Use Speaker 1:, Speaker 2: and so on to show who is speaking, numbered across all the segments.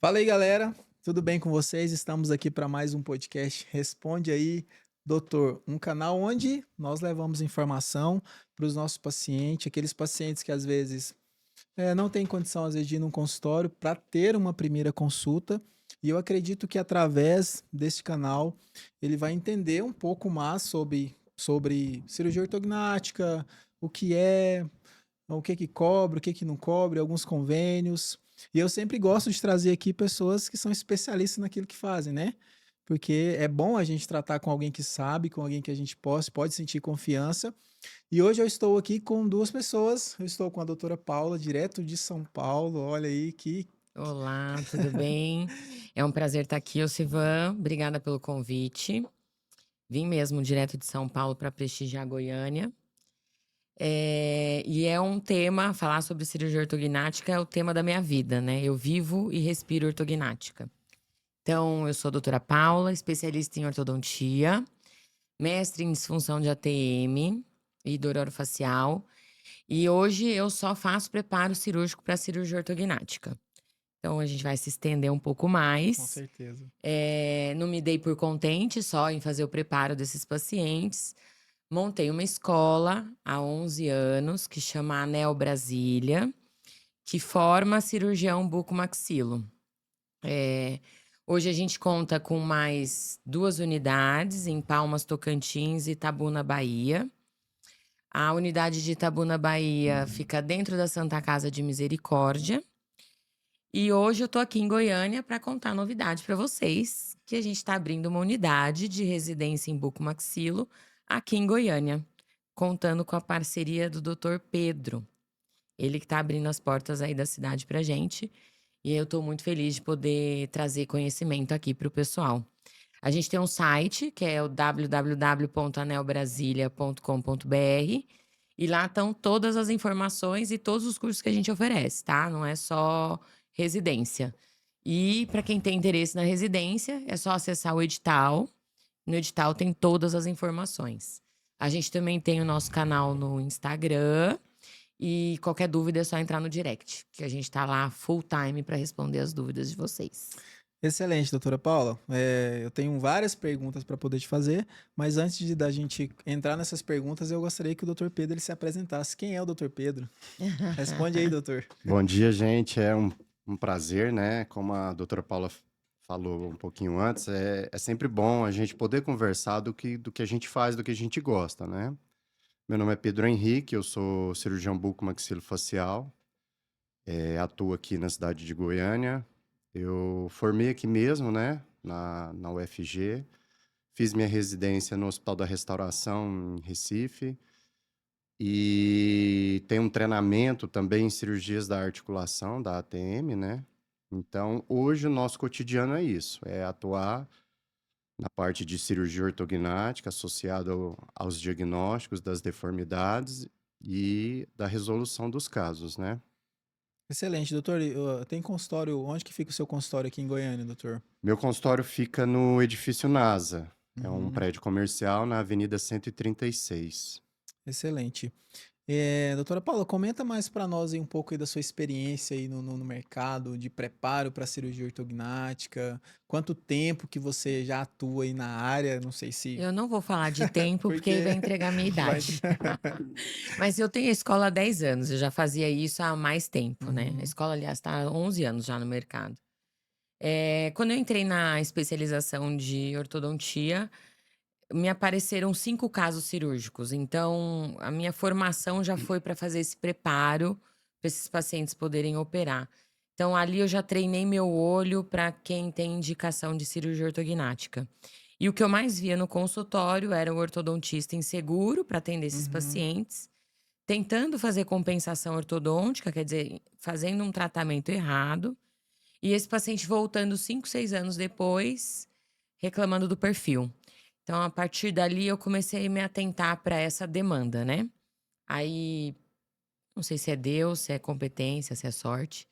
Speaker 1: Fala aí, galera. Tudo bem com vocês? Estamos aqui para mais um podcast Responde aí, Doutor, um canal onde nós levamos informação para os nossos pacientes, aqueles pacientes que às vezes não têm condição às vezes de ir num consultório para ter uma primeira consulta. E eu acredito que através deste canal ele vai entender um pouco mais sobre cirurgia ortognática, o que é, o que que cobre, o que que não cobre, alguns convênios. E eu sempre gosto de trazer aqui pessoas que são especialistas naquilo que fazem, né? Porque é bom a gente tratar com alguém que sabe, com alguém que a gente pode sentir confiança. E hoje eu estou aqui com duas pessoas. Eu estou com a doutora Paula, direto de São Paulo. Olha aí que.
Speaker 2: Olá, tudo bem? É um prazer estar aqui, Osivan. Obrigada pelo convite. Vim mesmo direto de São Paulo para prestigiar Goiânia. E é um tema, falar sobre cirurgia ortognática é o tema da minha vida, né? Eu vivo e respiro ortognática. Então, eu sou a doutora Paula, especialista em ortodontia, mestre em disfunção de ATM e dor orofacial. E hoje eu só faço preparo cirúrgico para cirurgia ortognática. Então, a gente vai se estender um pouco
Speaker 1: Com
Speaker 2: mais.
Speaker 1: certeza.
Speaker 2: Não me dei por contente só em fazer o preparo desses pacientes. Montei uma escola há 11 anos que chama Anel Brasília, que forma cirurgião bucomaxilo. Hoje a gente conta com mais 2 unidades em Palmas, Tocantins e Itabuna, Bahia. A unidade de Itabuna, Bahia fica dentro da Santa Casa de Misericórdia. E hoje eu tô aqui em Goiânia para contar a novidade para vocês, que a gente está abrindo uma unidade de residência em bucomaxilo aqui em Goiânia, contando com a parceria do Dr. Pedro. Ele que está abrindo as portas aí da cidade pra gente, e eu tô muito feliz de poder trazer conhecimento aqui para o pessoal. A gente tem um site, que é o www.anelbrasilia.com.br, e lá estão todas as informações e todos os cursos que a gente oferece, tá? Não é só residência. E para quem tem interesse na residência, é só acessar o edital. No edital tem todas as informações. A gente também tem o nosso canal no Instagram. E qualquer dúvida é só entrar no direct, que a gente tá lá full time para responder as dúvidas de vocês.
Speaker 1: Excelente, doutora Paula. Eu tenho várias perguntas para poder te fazer, mas antes da gente entrar nessas perguntas, eu gostaria que o doutor Pedro ele se apresentasse. Quem é o doutor Pedro? Responde aí, doutor.
Speaker 3: Bom dia, gente. É um prazer, né? Como a doutora Paula falou um pouquinho antes, é sempre bom a gente poder conversar do que a gente faz, do que a gente gosta, né? Meu nome é Pedro Henrique, eu sou cirurgião bucomaxilofacial, atuo aqui na cidade de Goiânia. Eu formei aqui mesmo, né? Na UFG. Fiz minha residência no Hospital da Restauração, em Recife. E tem um treinamento também em cirurgias da articulação, da ATM, né? Então, hoje o nosso cotidiano é isso, é atuar na parte de cirurgia ortognática associada aos diagnósticos das deformidades e da resolução dos casos, né?
Speaker 1: Excelente, doutor. Tem consultório. Onde que fica o seu consultório aqui em Goiânia, doutor?
Speaker 3: Meu consultório fica no edifício NASA, é um
Speaker 1: Uhum,
Speaker 3: prédio comercial na Avenida 136.
Speaker 1: excelente. Doutora Paula, comenta mais para nós aí um pouco aí da sua experiência aí no mercado de preparo para cirurgia ortognática. Quanto tempo que você já atua aí na área? Não sei se
Speaker 2: Eu não vou falar de tempo, porque aí
Speaker 1: porque
Speaker 2: vai entregar a minha
Speaker 1: vai.
Speaker 2: idade. Mas eu tenho a escola há 10 anos, eu já fazia isso há mais tempo, né? A
Speaker 1: Uhum,
Speaker 2: escola, aliás, está há 11 anos já no mercado. Quando eu entrei na especialização de ortodontia, me apareceram 5 casos cirúrgicos. Então, a minha formação já foi para fazer esse preparo para esses pacientes poderem operar. Então, ali eu já treinei meu olho para quem tem indicação de cirurgia ortognática. E o que eu mais via no consultório era o ortodontista inseguro para atender esses
Speaker 1: uhum.
Speaker 2: pacientes, tentando fazer compensação ortodôntica, quer dizer, fazendo um tratamento errado, e esse paciente voltando 5, 6 anos depois, reclamando do perfil. Então, a partir dali, eu comecei a me atentar para essa demanda, né? Aí, não sei se é Deus, se é competência, se é sorte.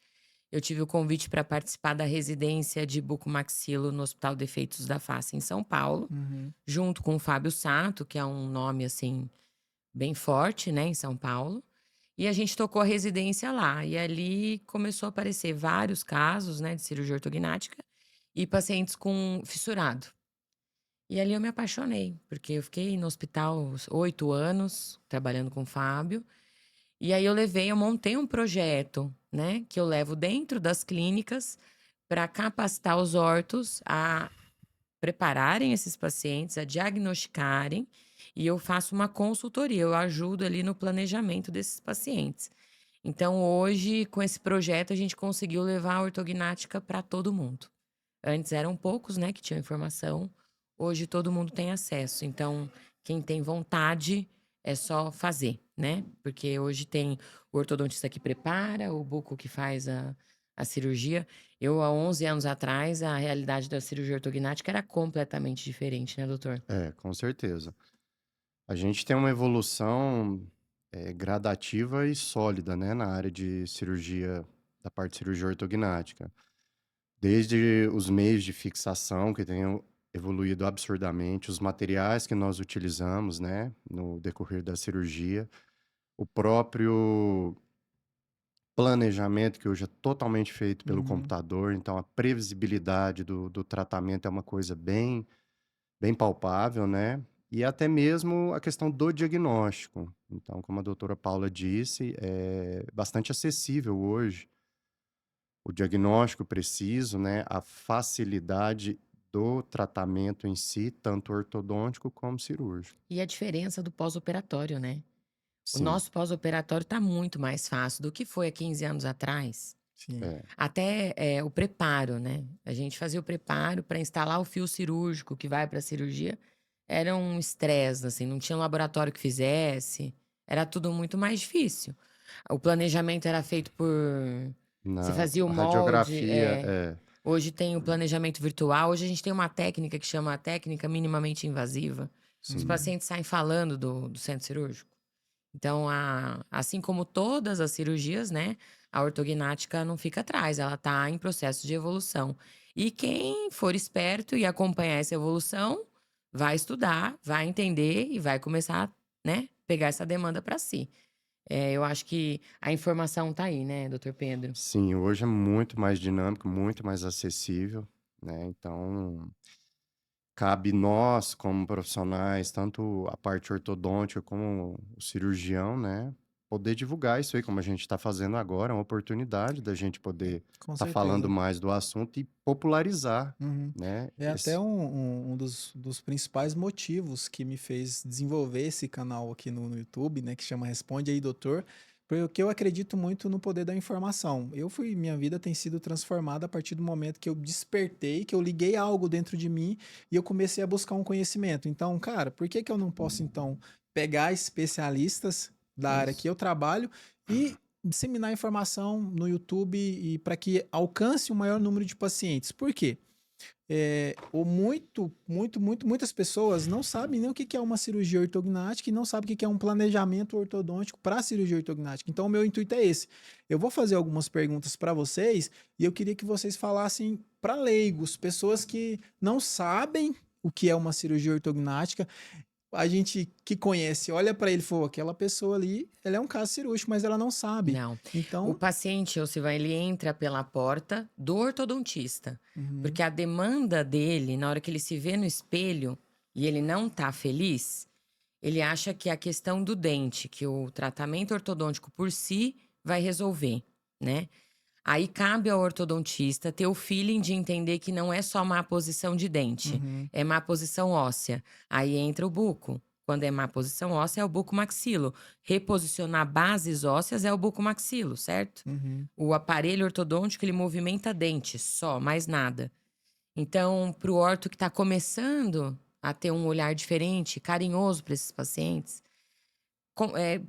Speaker 2: Eu tive o convite para participar da residência de bucomaxilo no Hospital Defeitos da Face, em São Paulo,
Speaker 1: Uhum.
Speaker 2: junto com o Fábio Sato, que é um nome, assim, bem forte, né, em São Paulo. E a gente tocou a residência lá. E ali começou a aparecer vários casos, né, de cirurgia ortognática e pacientes com fissurado. E ali eu me apaixonei, porque eu fiquei no hospital uns 8 anos, trabalhando com o Fábio. E aí eu montei um projeto, né, que eu levo dentro das clínicas para capacitar os ortos a prepararem esses pacientes, a diagnosticarem, e eu faço uma consultoria, eu ajudo ali no planejamento desses pacientes. Então, hoje, com esse projeto, a gente conseguiu levar a ortognática para todo mundo. Antes eram poucos, né, que tinham informação. Hoje todo mundo tem acesso. Então, quem tem vontade é só fazer, né? Porque hoje tem o ortodontista que prepara, o buco que faz a cirurgia. Eu, há 11 anos atrás, a realidade da cirurgia ortognática era completamente diferente, né, doutor?
Speaker 3: Com certeza. A gente tem uma evolução gradativa e sólida, né, na área de cirurgia, da parte de cirurgia ortognática. Desde os meios de fixação, que têm evoluído absurdamente, os materiais que nós utilizamos, né, no decorrer da cirurgia, o próprio planejamento, que hoje é totalmente feito pelo
Speaker 1: Uhum.
Speaker 3: computador, então a previsibilidade do tratamento é uma coisa bem palpável, né? E até mesmo a questão do diagnóstico. Então, como a doutora Paula disse, é bastante acessível hoje o diagnóstico preciso, né? A facilidade do tratamento em si, tanto ortodôntico como cirúrgico.
Speaker 2: E a diferença do pós-operatório, né? O
Speaker 3: Sim,
Speaker 2: nosso pós-operatório está muito mais fácil do que foi há 15 anos atrás.
Speaker 1: Sim.
Speaker 3: é,
Speaker 2: Até o preparo, né? A gente fazia o preparo para instalar o fio cirúrgico que vai para a cirurgia. Era um estresse, assim, não tinha um laboratório que fizesse. Era tudo muito mais difícil. O planejamento era feito por. Você
Speaker 3: na
Speaker 2: fazia o
Speaker 3: a
Speaker 2: molde.
Speaker 3: radiografia,
Speaker 2: Hoje tem o planejamento virtual. Hoje a gente tem uma técnica que chama a técnica minimamente invasiva. Os
Speaker 3: sim,
Speaker 1: Uhum.
Speaker 2: pacientes saem falando do centro cirúrgico. Então, assim como todas as cirurgias, né, a ortognática não fica atrás, ela está em processo de evolução. E quem for esperto e acompanhar essa evolução, vai estudar, vai entender e vai começar, né, pegar essa demanda para si. Eu acho que a informação está aí, né, doutor Pedro?
Speaker 3: sim, hoje é muito mais dinâmico, muito mais acessível, né? Então, cabe nós, como profissionais, tanto a parte ortodôntica como o cirurgião, né, poder divulgar isso aí, como a gente está fazendo agora, é uma oportunidade da gente poder
Speaker 1: Com
Speaker 3: estar falando
Speaker 1: certeza.
Speaker 3: mais do assunto e popularizar,
Speaker 1: Uhum.
Speaker 3: né?
Speaker 1: É até um dos principais motivos que me fez desenvolver esse canal aqui no YouTube, né, que chama Responde aí, Doutor, porque eu acredito muito no poder da informação. Minha vida tem sido transformada a partir do momento que eu despertei, que eu liguei algo dentro de mim e eu comecei a buscar um conhecimento. Então, cara, por que que eu não posso então pegar especialistas da área que
Speaker 3: Isso.
Speaker 1: eu trabalho e disseminar informação no YouTube e para que alcance o maior número de pacientes? Por quê? Muitas pessoas não sabem nem o que que é uma cirurgia ortognática e não sabem o que que é um planejamento ortodôntico para cirurgia ortognática. Então, o meu intuito é esse. Eu vou fazer algumas perguntas para vocês e eu queria que vocês falassem para leigos, pessoas que não sabem o que é uma cirurgia ortognática. A gente que conhece, olha para ele e fala, aquela pessoa ali, ela é um caso cirúrgico, mas ela não sabe.
Speaker 2: Não. O
Speaker 1: Então,
Speaker 2: paciente, Osivan, ele entra pela porta do ortodontista.
Speaker 1: uhum,
Speaker 2: Porque a demanda dele, na hora que ele se vê no espelho e ele não tá feliz, ele acha que é a questão do dente, que o tratamento ortodôntico por si vai resolver, né? Aí cabe ao ortodontista ter o feeling de entender que não é só má posição de dente,
Speaker 1: uhum,
Speaker 2: é má posição óssea. Aí entra o buco. Quando é má posição óssea, é o buco-maxilo. Reposicionar bases ósseas é o buco-maxilo, certo?
Speaker 1: uhum,
Speaker 2: O aparelho ortodôntico, ele movimenta dente só, mais nada. Então, para o orto que está começando a ter um olhar diferente, carinhoso para esses pacientes,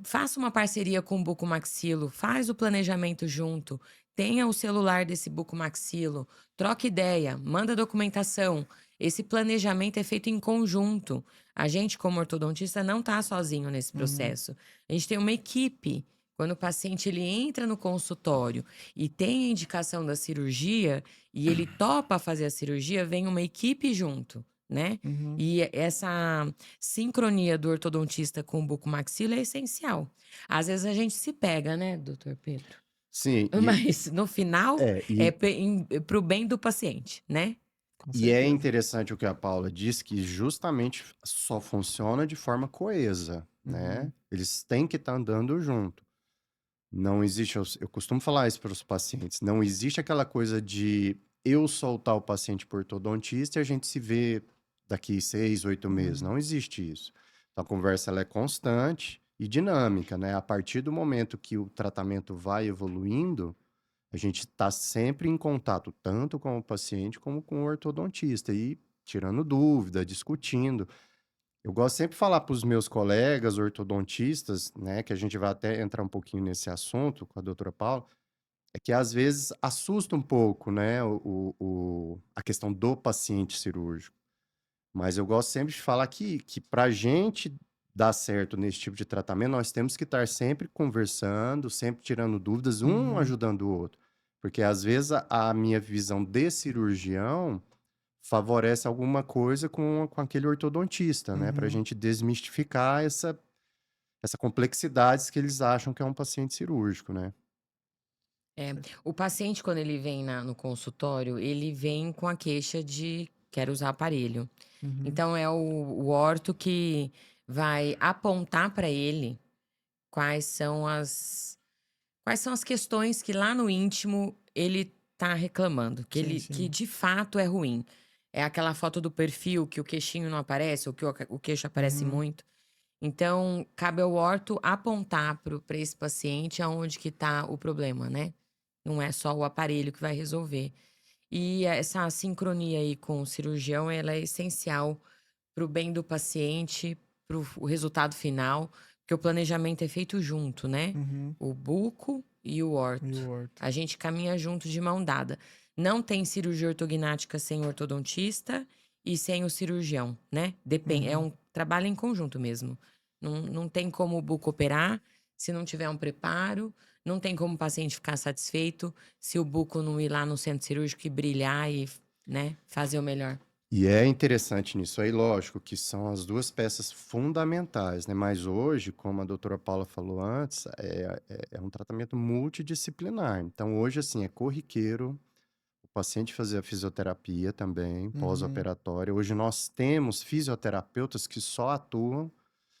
Speaker 2: faça uma parceria com o bucomaxilo, faz o planejamento junto, tenha o celular desse bucomaxilo, troca ideia, manda documentação. Esse planejamento é feito em conjunto. A gente, como ortodontista, não está sozinho nesse
Speaker 1: uhum.
Speaker 2: processo. A gente tem uma equipe. Quando o paciente ele entra no consultório e tem a indicação da cirurgia e ele topa fazer a cirurgia, vem uma equipe junto. né?
Speaker 1: Uhum.
Speaker 2: E essa sincronia do ortodontista com o bucomaxilo é essencial. Às vezes a gente se pega, né, doutor Pedro?
Speaker 3: Sim,
Speaker 2: Mas no final
Speaker 3: é,
Speaker 2: é
Speaker 3: e,
Speaker 2: para o bem do paciente, né?
Speaker 1: Com
Speaker 3: e é
Speaker 1: certeza.
Speaker 3: interessante o que a Paula disse, que justamente só funciona de forma coesa,
Speaker 1: Uhum.
Speaker 3: né? Eles têm que estar andando junto. Não existe, eu costumo falar isso para os pacientes, não existe aquela coisa de eu soltar o paciente por ortodontista e a gente se vê daqui 6, 8 meses.
Speaker 1: Uhum.
Speaker 3: Não existe isso. Então, a conversa ela é constante e dinâmica, né? A partir do momento que o tratamento vai evoluindo, a gente está sempre em contato tanto com o paciente como com o ortodontista e tirando dúvida, discutindo. Eu gosto sempre de falar para os meus colegas ortodontistas, né, que a gente vai até entrar um pouquinho nesse assunto com a doutora Paula, é que às vezes assusta um pouco, né, a questão do paciente cirúrgico. Mas eu gosto sempre de falar que para a gente dar certo nesse tipo de tratamento, nós temos que estar sempre conversando, sempre tirando dúvidas, um
Speaker 1: Uhum.
Speaker 3: ajudando o outro. Porque às vezes a minha visão de cirurgião favorece alguma coisa com aquele ortodontista, né? Para a
Speaker 1: Uhum.
Speaker 3: gente desmistificar essa complexidades que eles acham que é um paciente cirúrgico, né?
Speaker 2: É, o paciente, quando ele vem no consultório, ele vem com a queixa de quero usar aparelho.
Speaker 1: Uhum.
Speaker 2: Então, é o orto que vai apontar para ele quais são as questões que lá no íntimo ele tá reclamando,
Speaker 1: Sim,
Speaker 2: que
Speaker 1: sim.
Speaker 2: de fato é ruim. É aquela foto do perfil que o queixinho não aparece, ou que o queixo aparece
Speaker 1: Uhum.
Speaker 2: muito. Então, cabe ao orto apontar para esse paciente aonde que tá o problema, né? Não é só o aparelho que vai resolver. E essa sincronia aí com o cirurgião, ela é essencial para o bem do paciente, para o resultado final, porque o planejamento é feito junto, né?
Speaker 1: Uhum.
Speaker 2: O buco e o
Speaker 1: E o
Speaker 2: orto.
Speaker 1: orto.
Speaker 2: A gente caminha junto de mão dada. Não tem cirurgia ortognática sem o ortodontista e sem o cirurgião, né? Depende, é
Speaker 1: Uhum.
Speaker 2: um trabalho em conjunto mesmo. Não tem como o buco operar se não tiver um preparo, não tem como o paciente ficar satisfeito se o buco não ir lá no centro cirúrgico e brilhar e, né, fazer o melhor.
Speaker 3: E é interessante nisso aí, lógico, que são as duas peças fundamentais, né? Mas hoje, como a doutora Paula falou antes, é um tratamento multidisciplinar. Então, hoje, assim, é corriqueiro o paciente fazer a fisioterapia também,
Speaker 1: Uhum.
Speaker 3: pós-operatória. Hoje nós temos fisioterapeutas que só atuam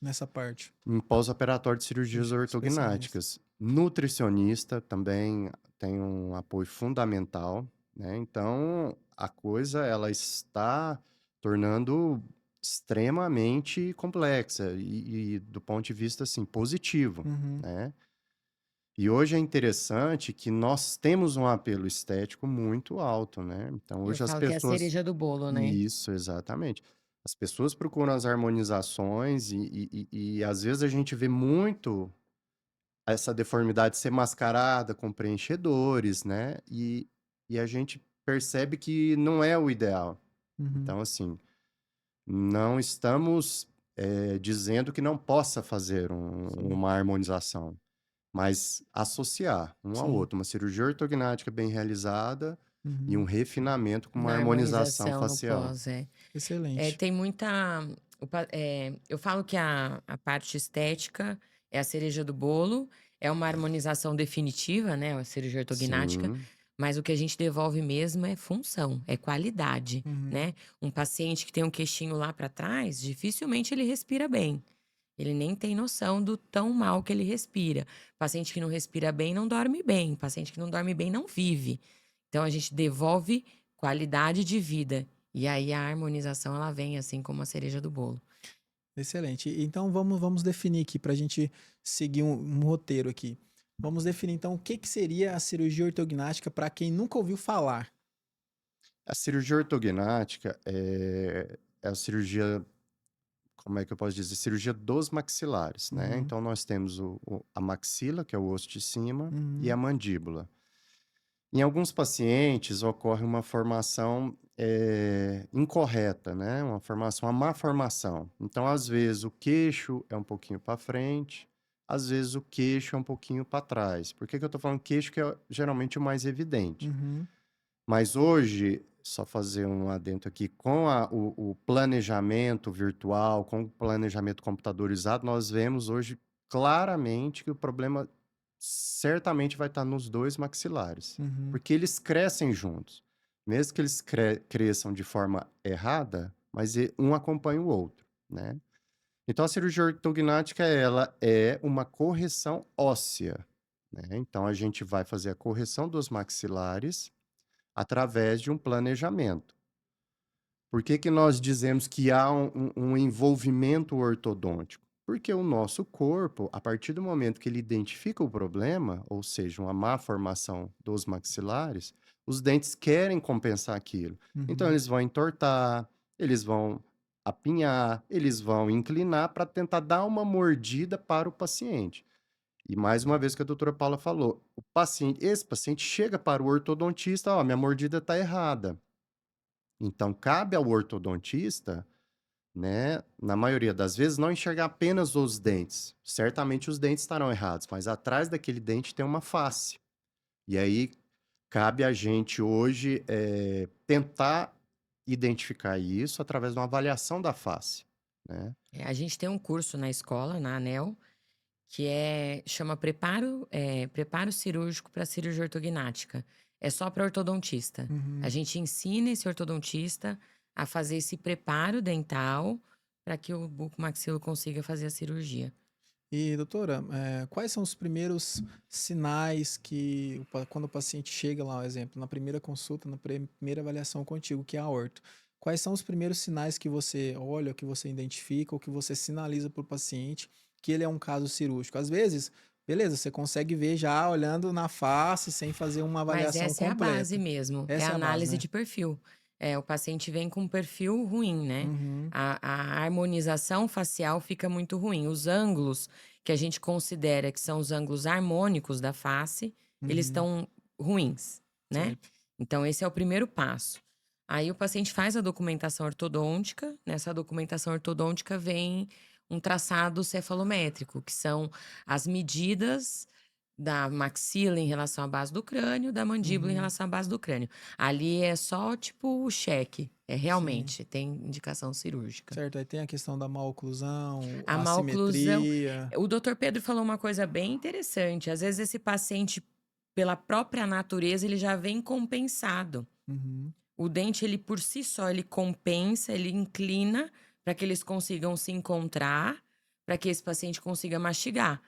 Speaker 1: Nessa parte.
Speaker 3: em pós-operatório de cirurgias
Speaker 1: Especialista.
Speaker 3: ortognáticas. Nutricionista também tem um apoio fundamental, né? Então, a coisa ela está tornando extremamente complexa e do ponto de vista assim positivo,
Speaker 1: Uhum.
Speaker 3: né? E hoje é interessante que nós temos um apelo estético muito alto, né? Então,
Speaker 2: Eu
Speaker 3: hoje as
Speaker 2: falo que é a
Speaker 3: pessoas.
Speaker 2: cereja do bolo, né?
Speaker 3: Isso, exatamente. As pessoas procuram as harmonizações e às vezes a gente vê muito essa deformidade ser mascarada com preenchedores, né? E a gente percebe que não é o ideal.
Speaker 1: Uhum.
Speaker 3: Então, assim, não estamos dizendo que não possa fazer
Speaker 1: Sim.
Speaker 3: uma harmonização, mas associar um ao
Speaker 1: Sim.
Speaker 3: outro. Uma cirurgia ortognática bem realizada e um
Speaker 1: Uhum.
Speaker 3: refinamento com uma
Speaker 2: Na
Speaker 3: harmonização
Speaker 2: harmonização, no
Speaker 3: facial.
Speaker 2: pós, é.
Speaker 1: Excelente.
Speaker 2: Tem muita. Eu falo que a parte estética é a cereja do bolo, é uma harmonização definitiva, né? A cirurgia ortognática,
Speaker 3: Sim,
Speaker 2: mas o que a gente devolve mesmo é função, é qualidade,
Speaker 1: Uhum.
Speaker 2: né? Um paciente que tem um queixinho lá para trás, dificilmente ele respira bem. Ele nem tem noção do tão mal que ele respira. Paciente que não respira bem não dorme bem. Paciente que não dorme bem não vive. Então a gente devolve qualidade de vida. E aí a harmonização ela vem assim como a cereja do bolo.
Speaker 1: Excelente. Então vamos definir aqui para a gente seguir um roteiro aqui. Vamos definir então o que, que seria a cirurgia ortognática para quem nunca ouviu falar.
Speaker 3: a cirurgia ortognática é a cirurgia, como é que eu posso dizer? Cirurgia dos maxilares, né?
Speaker 1: Uhum.
Speaker 3: Então nós temos a maxila, que é o osso de cima, e a
Speaker 1: Uhum.
Speaker 3: mandíbula. Em alguns pacientes ocorre uma formação incorreta, né? Uma má formação. Então, às vezes, o queixo é um pouquinho para frente, às vezes o queixo é um pouquinho para trás. Por que que eu estou falando queixo, que é geralmente o mais evidente?
Speaker 1: Uhum.
Speaker 3: Mas hoje só fazer um adendo aqui, com o planejamento virtual, com o planejamento computadorizado, nós vemos hoje claramente que o problema certamente vai estar nos dois maxilares,
Speaker 1: Uhum,
Speaker 3: porque eles crescem juntos, mesmo que eles cresçam de forma errada, mas um acompanha o outro, né? Então, a cirurgia ortognática, ela é uma correção óssea, né? Então, a gente vai fazer a correção dos maxilares através de um planejamento. Por que que nós dizemos que há um envolvimento ortodôntico? Porque o nosso corpo, a partir do momento que ele identifica o problema, ou seja, uma má formação dos maxilares, os dentes querem compensar aquilo. Então,
Speaker 1: uhum.
Speaker 3: eles vão entortar, eles vão apinhar, eles vão inclinar para tentar dar uma mordida para o paciente. E mais uma vez que a doutora Paula falou, esse paciente chega para o ortodontista, ó, minha mordida está errada. Então, cabe ao ortodontista, né, na maioria das vezes, não enxergar apenas os dentes. Certamente os dentes estarão errados, mas atrás daquele dente tem uma face. E aí, cabe a gente hoje tentar identificar isso através de uma avaliação da face, né?
Speaker 2: A gente tem um curso na escola, na ANEL, que chama Preparo Cirúrgico para Cirurgia Ortognática. É só para ortodontista. A
Speaker 1: Uhum.
Speaker 2: gente ensina esse ortodontista a fazer esse preparo dental para que o bucomaxilo consiga fazer a cirurgia.
Speaker 1: E, doutora, quais são os primeiros sinais que, quando o paciente chega lá, por exemplo, na primeira consulta, na primeira avaliação contigo, que é a orto, quais são os primeiros sinais que você olha, que você identifica, ou que você sinaliza para o paciente que ele é um caso cirúrgico? Às vezes, beleza, você consegue ver já olhando na face, sem fazer uma
Speaker 2: Mas
Speaker 1: avaliação
Speaker 2: essa é a base
Speaker 1: completa.
Speaker 2: mesmo, é a
Speaker 1: Essa é a base,
Speaker 2: análise
Speaker 1: né?
Speaker 2: de perfil. O paciente vem com um perfil ruim, né?
Speaker 1: Uhum,
Speaker 2: A harmonização facial fica muito ruim. Os ângulos que a gente considera que são os ângulos harmônicos da face, eles
Speaker 1: uhum,
Speaker 2: estão ruins, né?
Speaker 1: certo.
Speaker 2: Então, esse é o primeiro passo. Aí o paciente faz a documentação ortodôntica. Nessa documentação ortodôntica vem um traçado cefalométrico, que são as medidas da maxila em relação à base do crânio, da mandíbula em
Speaker 1: Uhum,
Speaker 2: relação à base do crânio. Ali é só tipo o cheque. É
Speaker 1: sim.
Speaker 2: realmente, tem indicação cirúrgica.
Speaker 1: Certo, aí tem a questão da maloclusão,
Speaker 2: A
Speaker 1: a
Speaker 2: maloclusão.
Speaker 1: assimetria.
Speaker 2: O doutor Pedro falou uma coisa bem interessante. Às vezes, esse paciente, pela própria natureza, ele já vem compensado.
Speaker 1: Uhum,
Speaker 2: O dente, ele por si só, ele compensa, ele inclina para que eles consigam se encontrar, para que esse paciente consiga mastigar.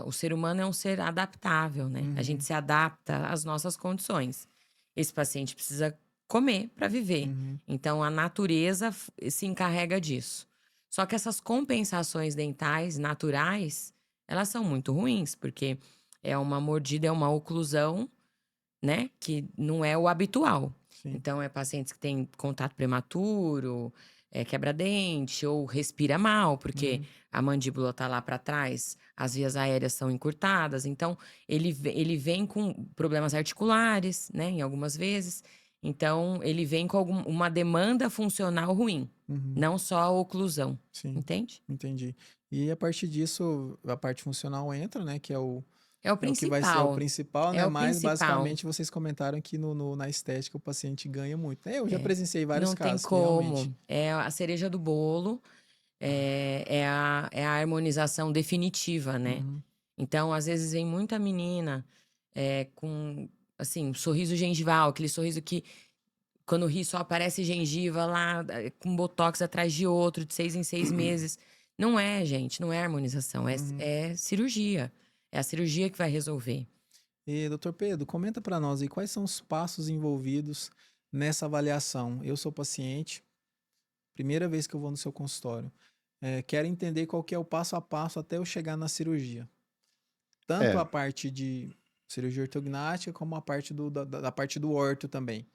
Speaker 2: O ser humano é um ser adaptável, né? A gente
Speaker 1: uhum,
Speaker 2: se adapta às nossas condições. Esse paciente precisa comer para viver.
Speaker 1: uhum,
Speaker 2: Então, a natureza se encarrega disso. Só que essas compensações dentais naturais, elas são muito ruins, porque é uma mordida, é uma oclusão, né? Que não é o habitual.
Speaker 1: sim.
Speaker 2: Então, é pacientes que têm contato prematuro, quebra-dente ou respira mal, porque
Speaker 1: Uhum,
Speaker 2: a mandíbula tá lá para trás, as vias aéreas são encurtadas. Então, ele vem com problemas articulares, né? Em algumas vezes. Então, ele vem com uma demanda funcional ruim,
Speaker 1: uhum,
Speaker 2: não só a oclusão.
Speaker 1: sim,
Speaker 2: Entende?
Speaker 1: entendi. E a partir disso, a parte funcional entra, né? Que
Speaker 2: É o
Speaker 1: é o que vai ser o
Speaker 2: principal.
Speaker 1: principal,
Speaker 2: É
Speaker 1: né?
Speaker 2: o
Speaker 1: Mas
Speaker 2: principal.
Speaker 1: basicamente vocês comentaram que na estética o paciente ganha muito. Eu já
Speaker 2: É.
Speaker 1: presenciei vários
Speaker 2: Não tem
Speaker 1: casos que realmente.
Speaker 2: como. É a cereja do bolo. É a harmonização definitiva, né?
Speaker 1: Uhum,
Speaker 2: Então, às vezes, vem muita menina com, assim, um sorriso gengival, aquele sorriso que, quando ri, só aparece gengiva lá, com botox atrás de outro, de 6 em 6 meses. Não é, gente, não é harmonização,
Speaker 1: uhum.
Speaker 2: é cirurgia. É a cirurgia que vai resolver.
Speaker 1: E, doutor Pedro, comenta para nós aí quais são os passos envolvidos nessa avaliação. Eu sou paciente, primeira vez que eu vou no seu consultório. Quero entender qual que é o passo a passo até eu chegar na cirurgia. Tanto
Speaker 3: É,
Speaker 1: a parte de cirurgia ortognática, como a parte da parte do orto também.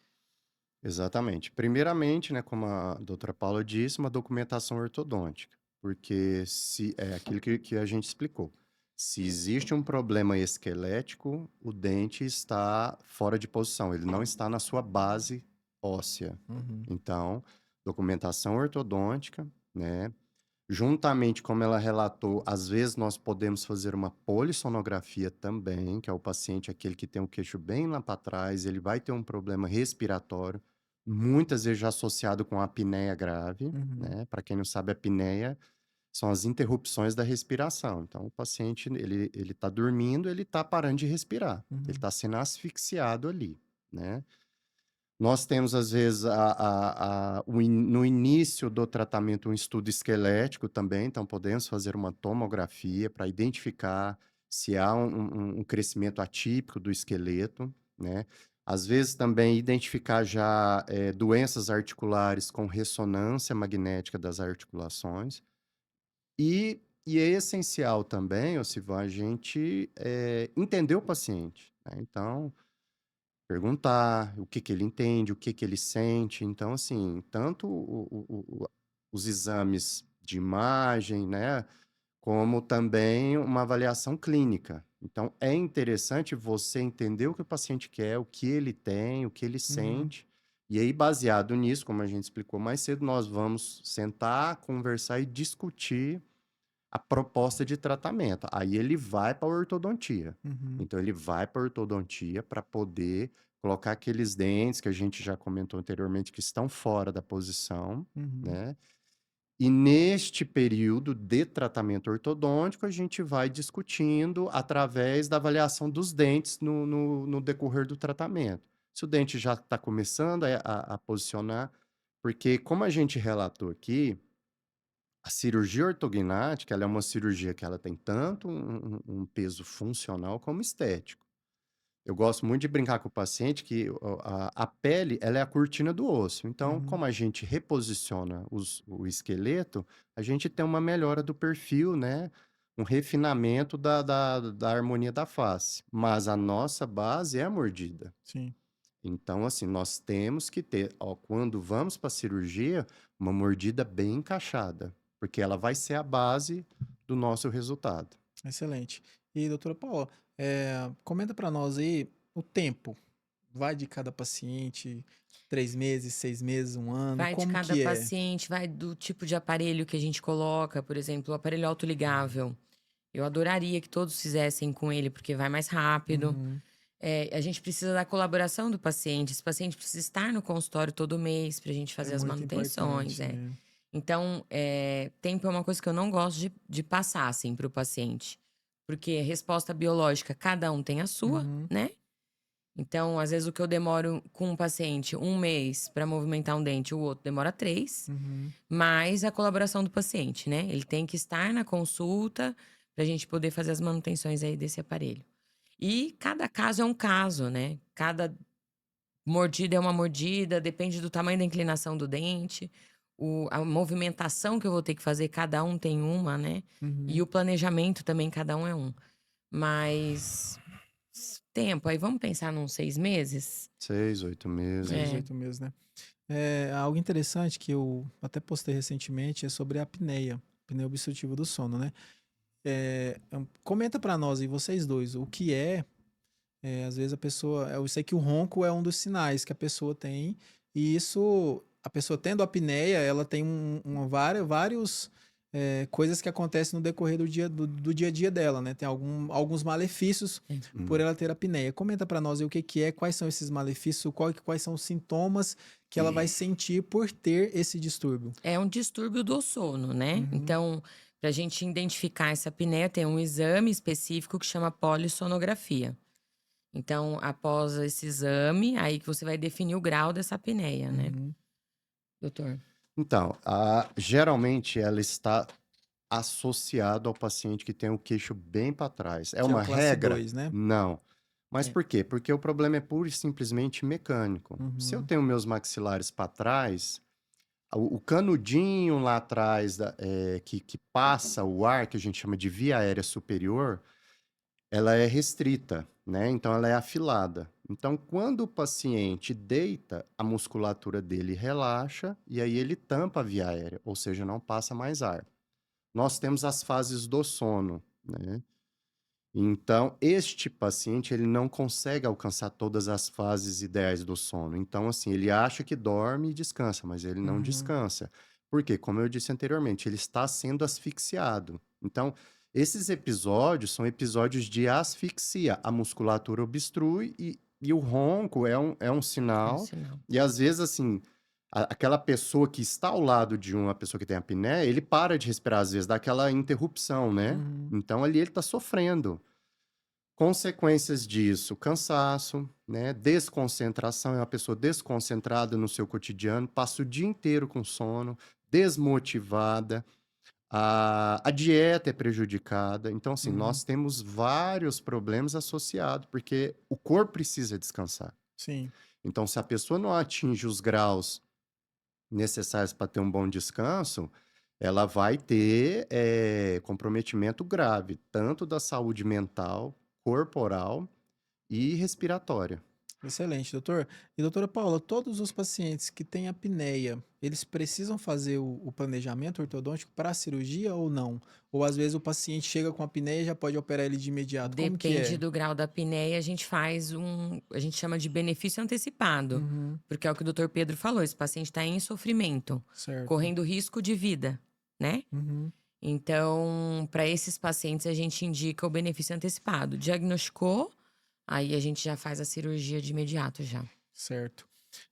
Speaker 3: exatamente. Primeiramente, né, como a doutora Paula disse, uma documentação ortodôntica, porque se é aquilo que a gente explicou. Se existe um problema esquelético, o dente está fora de posição, ele não está na sua base óssea.
Speaker 1: Uhum,
Speaker 3: Então, documentação ortodôntica, né? Juntamente, como ela relatou, às vezes nós podemos fazer uma polissonografia também, que é o paciente aquele que tem o queixo bem lá para trás, ele vai ter um problema respiratório, muitas vezes já associado com apneia grave,
Speaker 1: Uhum,
Speaker 3: né? Para quem não sabe, a apneia são as interrupções da respiração. Então, o paciente, ele tá dormindo, ele tá parando de respirar, ele
Speaker 1: uhum,
Speaker 3: tá sendo asfixiado ali, né? Nós temos, às vezes, no início do tratamento, um estudo esquelético também, então podemos fazer uma tomografia para identificar se há um crescimento atípico do esqueleto, né? Às vezes também identificar já doenças articulares com ressonância magnética das articulações. E é essencial também, ô Silvão, a gente entender o paciente, né? Então, perguntar o que que ele entende, o que que ele sente. Então, assim, tanto os exames de imagem, né, como também uma avaliação clínica. Então, é interessante você entender o que o paciente quer, o que ele tem, o que ele
Speaker 1: uhum,
Speaker 3: sente. E aí, baseado nisso, como a gente explicou mais cedo, nós vamos sentar, conversar e discutir a proposta de tratamento. Aí ele vai para a ortodontia.
Speaker 1: uhum,
Speaker 3: Então ele vai para a ortodontia para poder colocar aqueles dentes que a gente já comentou anteriormente que estão fora da posição,
Speaker 1: uhum.
Speaker 3: né? E neste período de tratamento ortodôntico, a gente vai discutindo através da avaliação dos dentes no decorrer do tratamento. Se o dente já está começando a posicionar, porque como a gente relatou aqui, a cirurgia ortognática, ela é uma cirurgia que ela tem tanto um peso funcional como estético. Eu gosto muito de brincar com o paciente que a pele, ela é a cortina do osso. Então,
Speaker 1: Uhum.
Speaker 3: como a gente reposiciona o esqueleto, a gente tem uma melhora do perfil, né? Um refinamento da harmonia da face. Mas a nossa base é a mordida.
Speaker 1: Sim,
Speaker 3: Então, assim, nós temos que ter, ó, quando vamos para a cirurgia, uma mordida bem encaixada, porque ela vai ser a base do nosso resultado.
Speaker 1: excelente. E doutora Paula, comenta para nós aí o tempo. Vai de cada paciente, 3 meses, 6 meses, um ano,
Speaker 2: Vai de
Speaker 1: como
Speaker 2: cada
Speaker 1: que é?
Speaker 2: paciente, vai do tipo de aparelho que a gente coloca, por exemplo, o aparelho autoligável. Eu adoraria que todos fizessem com ele, porque vai mais rápido.
Speaker 1: Uhum.
Speaker 2: A gente precisa da colaboração do paciente. Esse paciente precisa estar no consultório todo mês para a gente
Speaker 1: É
Speaker 2: fazer as
Speaker 1: muito
Speaker 2: manutenções.
Speaker 1: importante. É.
Speaker 2: Então, tempo é uma coisa que eu não gosto de passar assim, para o paciente. Porque resposta biológica, cada um tem a sua,
Speaker 1: Uhum,
Speaker 2: né? Então, às vezes, o que eu demoro com um paciente um mês para movimentar um dente, o outro demora 3,
Speaker 1: uhum.
Speaker 2: mais a colaboração do paciente, né? Ele tem que estar na consulta para a gente poder fazer as manutenções aí desse aparelho. E cada caso é um caso, né? Cada mordida é uma mordida, depende do tamanho da inclinação do dente, a movimentação que eu vou ter que fazer, cada um tem uma, né? E
Speaker 1: Uhum.
Speaker 2: o planejamento também, cada um é um. Mas tempo, aí vamos pensar num 6 meses?
Speaker 3: 6, 8 meses.
Speaker 2: É.
Speaker 1: 6, 8 meses, né? Algo interessante que eu até postei recentemente é sobre a apneia obstrutiva do sono, né? Comenta para nós e vocês dois o que às vezes a pessoa, eu sei que o ronco é um dos sinais que a pessoa tem, e isso, a pessoa tendo apneia, ela tem vários coisas que acontecem no decorrer do dia a dia dela, né? Tem alguns malefícios
Speaker 2: É.
Speaker 1: por
Speaker 3: Hum.
Speaker 1: ela ter apneia. Comenta para nós aí o que que é, quais são esses malefícios, quais são os sintomas que ela vai sentir por ter esse distúrbio.
Speaker 2: É um distúrbio do sono, né?
Speaker 1: Uhum,
Speaker 2: Então, para a gente identificar essa apneia, tem um exame específico que chama polissonografia. Então, após esse exame, aí que você vai definir o grau dessa apneia, né,
Speaker 1: uhum.
Speaker 2: doutor?
Speaker 3: Então, geralmente ela está associado ao paciente que tem o queixo bem para trás. É
Speaker 1: Que é o
Speaker 3: uma
Speaker 1: classe
Speaker 3: regra?
Speaker 1: 2, né?
Speaker 3: Não. Mas
Speaker 2: É.
Speaker 3: por quê? Porque o problema é puro e simplesmente mecânico. Se eu
Speaker 1: Uhum,
Speaker 3: tenho meus maxilares para trás, o canudinho lá atrás que passa o ar, que a gente chama de via aérea superior, ela é restrita, né? Então ela é afilada. Então, quando o paciente deita, a musculatura dele relaxa e aí ele tampa a via aérea, ou seja, não passa mais ar. Nós temos as fases do sono, né? Então, este paciente, ele não consegue alcançar todas as fases ideais do sono. Então, assim, ele acha que dorme e descansa, mas ele não
Speaker 1: uhum.
Speaker 3: descansa. Porque, como eu disse anteriormente, ele está sendo asfixiado. Então, esses episódios são episódios de asfixia. A musculatura obstrui e o ronco é um
Speaker 2: É um
Speaker 3: sinal.
Speaker 2: sinal.
Speaker 3: E às vezes, assim, aquela pessoa que está ao lado de uma pessoa que tem apneia, ele para de respirar, às vezes, dá aquela interrupção, né?
Speaker 1: Uhum.
Speaker 3: Então, ali ele está sofrendo. Consequências disso, cansaço, né? Desconcentração, é uma pessoa desconcentrada no seu cotidiano, passa o dia inteiro com sono, desmotivada, a dieta é prejudicada. Então, assim,
Speaker 1: Uhum.
Speaker 3: nós temos vários problemas associados, porque o corpo precisa descansar.
Speaker 1: Sim.
Speaker 3: Então, se a pessoa não atinge os graus necessários para ter um bom descanso, ela vai ter comprometimento grave, tanto da saúde mental, corporal e respiratória.
Speaker 1: Excelente, doutor. E doutora Paula, todos os pacientes que têm apneia, eles precisam fazer o planejamento ortodôntico para a cirurgia ou não? Ou às vezes o paciente chega com apneia e já pode operar ele de imediato? Como que
Speaker 2: Depende
Speaker 1: é?
Speaker 2: do grau da apneia, a gente faz a gente chama de benefício antecipado,
Speaker 1: Uhum,
Speaker 2: porque é o que o doutor Pedro falou, esse paciente está em sofrimento,
Speaker 1: certo.
Speaker 2: correndo risco de vida, né?
Speaker 1: Uhum,
Speaker 2: Então, para esses pacientes, a gente indica o benefício antecipado. Diagnosticou, aí a gente já faz a cirurgia de imediato já.
Speaker 1: certo.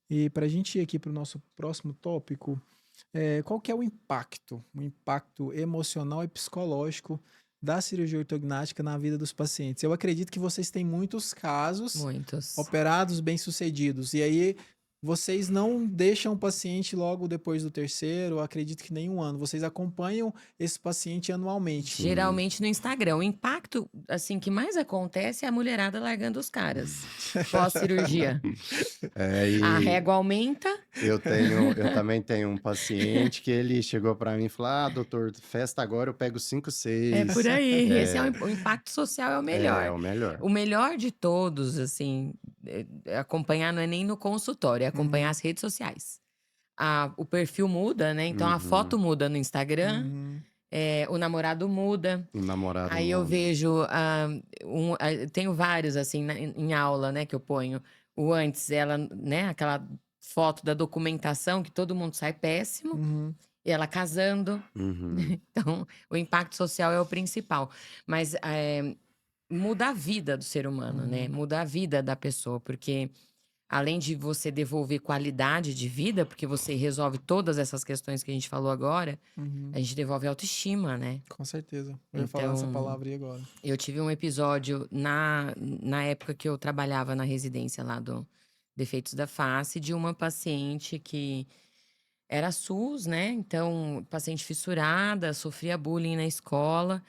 Speaker 1: E para a gente ir aqui para o nosso próximo tópico, qual que é o impacto emocional e psicológico da cirurgia ortognática na vida dos pacientes? Eu acredito que vocês têm muitos casos
Speaker 2: Muitos.
Speaker 1: operados bem-sucedidos. E aí, vocês não deixam o paciente logo depois do terceiro, acredito que nem um ano. Vocês acompanham esse paciente anualmente.
Speaker 3: Sim.
Speaker 2: Geralmente no Instagram. O impacto, assim, que mais acontece é a mulherada largando os caras pós-cirurgia. A
Speaker 3: E
Speaker 2: régua aumenta.
Speaker 3: eu também tenho um paciente que ele chegou para mim e falou: Ah, doutor, festa agora eu pego 5,
Speaker 2: É por
Speaker 3: 6.
Speaker 2: aí. Esse é o impacto social é o melhor.
Speaker 3: É o melhor.
Speaker 2: O melhor de todos, assim, acompanhar não é nem no consultório, é acompanhar
Speaker 1: Uhum.
Speaker 2: as redes sociais. O perfil muda, né? Então a
Speaker 3: Uhum.
Speaker 2: foto muda no Instagram,
Speaker 1: Uhum.
Speaker 2: o namorado muda.
Speaker 3: O namorado
Speaker 2: Aí eu
Speaker 3: muda.
Speaker 2: vejo, tenho vários, assim, em aula, né, que eu ponho. O antes, ela, né, aquela foto da documentação que todo mundo sai péssimo.
Speaker 1: Uhum.
Speaker 2: E ela casando.
Speaker 3: Uhum.
Speaker 2: Então, o impacto social é o principal. Mas muda a vida do ser humano, né?
Speaker 1: Uhum.
Speaker 2: Muda a vida da pessoa, porque além de você devolver qualidade de vida, porque você resolve todas essas questões que a gente falou agora,
Speaker 1: Uhum.
Speaker 2: a gente devolve autoestima, né?
Speaker 1: Com certeza. Eu ia falar essa palavra aí agora.
Speaker 2: Eu tive um episódio na época que eu trabalhava na residência lá do Defeitos da Face, de uma paciente que era SUS, né? Então, paciente fissurada, sofria bullying na escola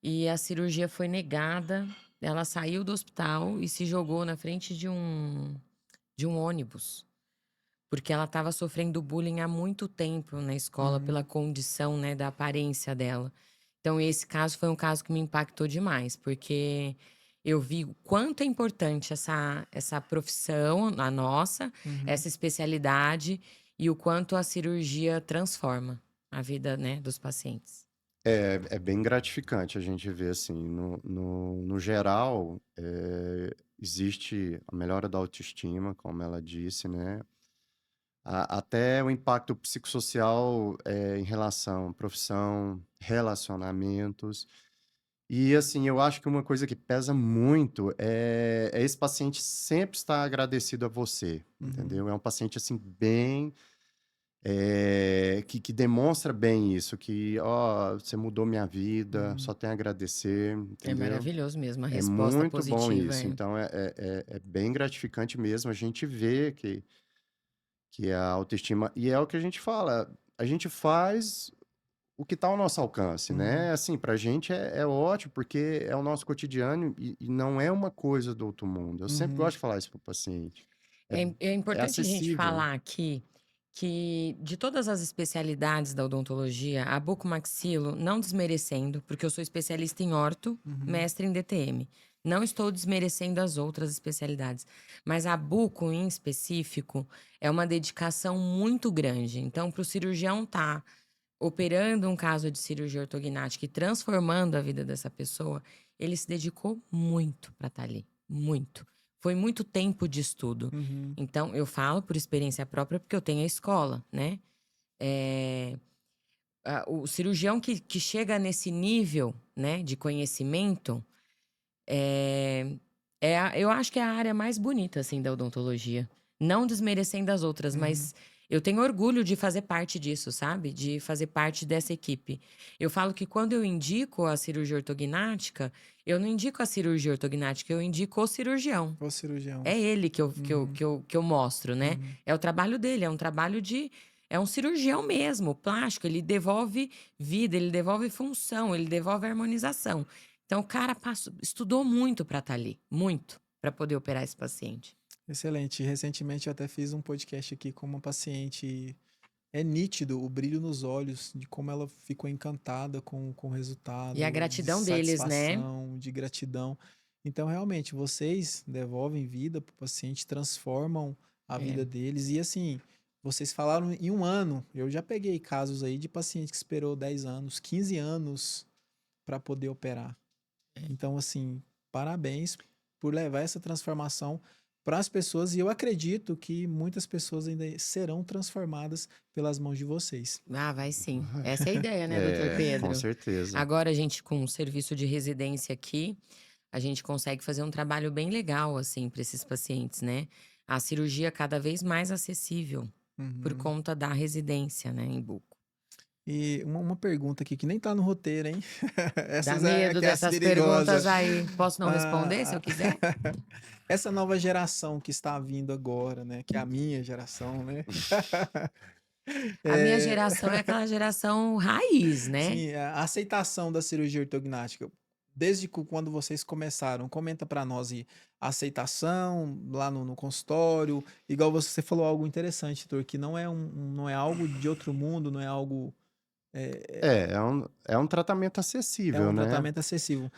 Speaker 2: e a cirurgia foi negada. Ela saiu do hospital e se jogou na frente de um ônibus, porque ela estava sofrendo bullying há muito tempo na escola pela
Speaker 1: Uhum.
Speaker 2: condição, né, da aparência dela. Então, esse caso foi um caso que me impactou demais, porque eu vi o quanto é importante essa profissão, a nossa,
Speaker 1: Uhum.
Speaker 2: essa especialidade, e o quanto a cirurgia transforma a vida, né, dos pacientes.
Speaker 3: É bem gratificante a gente ver, assim, no geral, existe a melhora da autoestima, como ela disse, né? Até o impacto psicossocial em relação à profissão, relacionamentos. E, assim, eu acho que uma coisa que pesa muito é esse paciente sempre estar agradecido a você,
Speaker 1: Uhum.
Speaker 3: entendeu? É um paciente, assim, bem que demonstra bem isso, que, ó, você mudou minha vida,
Speaker 1: Uhum.
Speaker 3: só tenho a agradecer,
Speaker 2: É
Speaker 3: entendeu?
Speaker 2: maravilhoso mesmo, a
Speaker 3: É
Speaker 2: resposta
Speaker 3: muito bom
Speaker 2: positiva.
Speaker 3: isso. Então, é bem gratificante mesmo a gente ver que a autoestima. E é o que a gente fala, a gente faz o que está ao nosso alcance,
Speaker 1: Uhum.
Speaker 3: né? Assim, pra gente é ótimo, porque é o nosso cotidiano e não é uma coisa do outro mundo. Eu sempre
Speaker 1: Uhum.
Speaker 3: gosto de falar isso pro paciente. É,
Speaker 2: É
Speaker 3: é
Speaker 2: importante a gente
Speaker 3: acessível.
Speaker 2: falar aqui que de todas as especialidades da odontologia, a bucomaxilo, não desmerecendo, porque eu sou especialista em orto,
Speaker 1: Uhum.
Speaker 2: mestre em DTM. Não estou desmerecendo as outras especialidades, mas a buco em específico é uma dedicação muito grande. Então, para o cirurgião estar operando um caso de cirurgia ortognática e transformando a vida dessa pessoa, ele se dedicou muito para estar ali, muito. Foi muito tempo de estudo.
Speaker 1: Uhum.
Speaker 2: Então, eu falo por experiência própria porque eu tenho a escola, né? É, o cirurgião que chega nesse nível, né, de conhecimento, é, eu acho que é a área mais bonita, assim, da odontologia. Não desmerecendo as outras,
Speaker 1: Uhum.
Speaker 2: mas eu tenho orgulho de fazer parte disso, sabe? De fazer parte dessa equipe. Eu falo que quando eu indico a cirurgia ortognática, eu não indico a cirurgia ortognática, eu indico o cirurgião.
Speaker 1: O cirurgião.
Speaker 2: É ele que eu mostro, né?
Speaker 1: Uhum.
Speaker 2: É o trabalho dele, é um trabalho de. É um cirurgião mesmo, plástico. Ele devolve vida, ele devolve função, ele devolve harmonização. Então, o cara estudou muito para estar ali, muito, para poder operar esse paciente.
Speaker 1: Excelente. Recentemente eu até fiz um podcast aqui com uma paciente. É nítido o brilho nos olhos de como ela ficou encantada com o resultado,
Speaker 2: E a
Speaker 1: de
Speaker 2: gratidão deles, né?
Speaker 1: satisfação, de gratidão. Então, realmente, vocês devolvem vida para o paciente, transformam a
Speaker 2: É.
Speaker 1: vida deles. E assim, vocês falaram em um ano. Eu já peguei casos aí de paciente que esperou 10 anos, 15 anos para poder operar. Então, assim, parabéns por levar essa transformação para as pessoas. E eu acredito que muitas pessoas ainda serão transformadas pelas mãos de vocês.
Speaker 2: Ah, vai sim. Essa é a ideia, né, doutor
Speaker 3: Com
Speaker 2: Pedro?
Speaker 3: certeza.
Speaker 2: Agora, a gente, com o serviço de residência aqui, a gente consegue fazer um trabalho bem legal, assim, para esses pacientes, né? A cirurgia cada vez mais acessível por
Speaker 1: Uhum.
Speaker 2: conta da residência, né, em Buco.
Speaker 1: E uma pergunta aqui que nem tá no roteiro, hein?
Speaker 2: Dá
Speaker 1: Essas é
Speaker 2: medo
Speaker 1: aquelas
Speaker 2: dessas perguntas
Speaker 1: perigosas.
Speaker 2: aí. Posso não responder se
Speaker 1: Ah,
Speaker 2: eu quiser?
Speaker 1: essa nova geração que está vindo agora, né? Que é a minha geração, né?
Speaker 2: A minha
Speaker 1: É,
Speaker 2: geração é aquela geração raiz, né?
Speaker 1: sim, a aceitação da cirurgia ortognática. Desde quando vocês começaram, comenta para nós aí, a aceitação lá no consultório, igual você falou algo interessante, Tor, que não é não é algo de outro mundo, não é algo,
Speaker 3: É um tratamento
Speaker 1: é
Speaker 3: acessível,
Speaker 1: um
Speaker 3: né?
Speaker 1: tratamento acessível.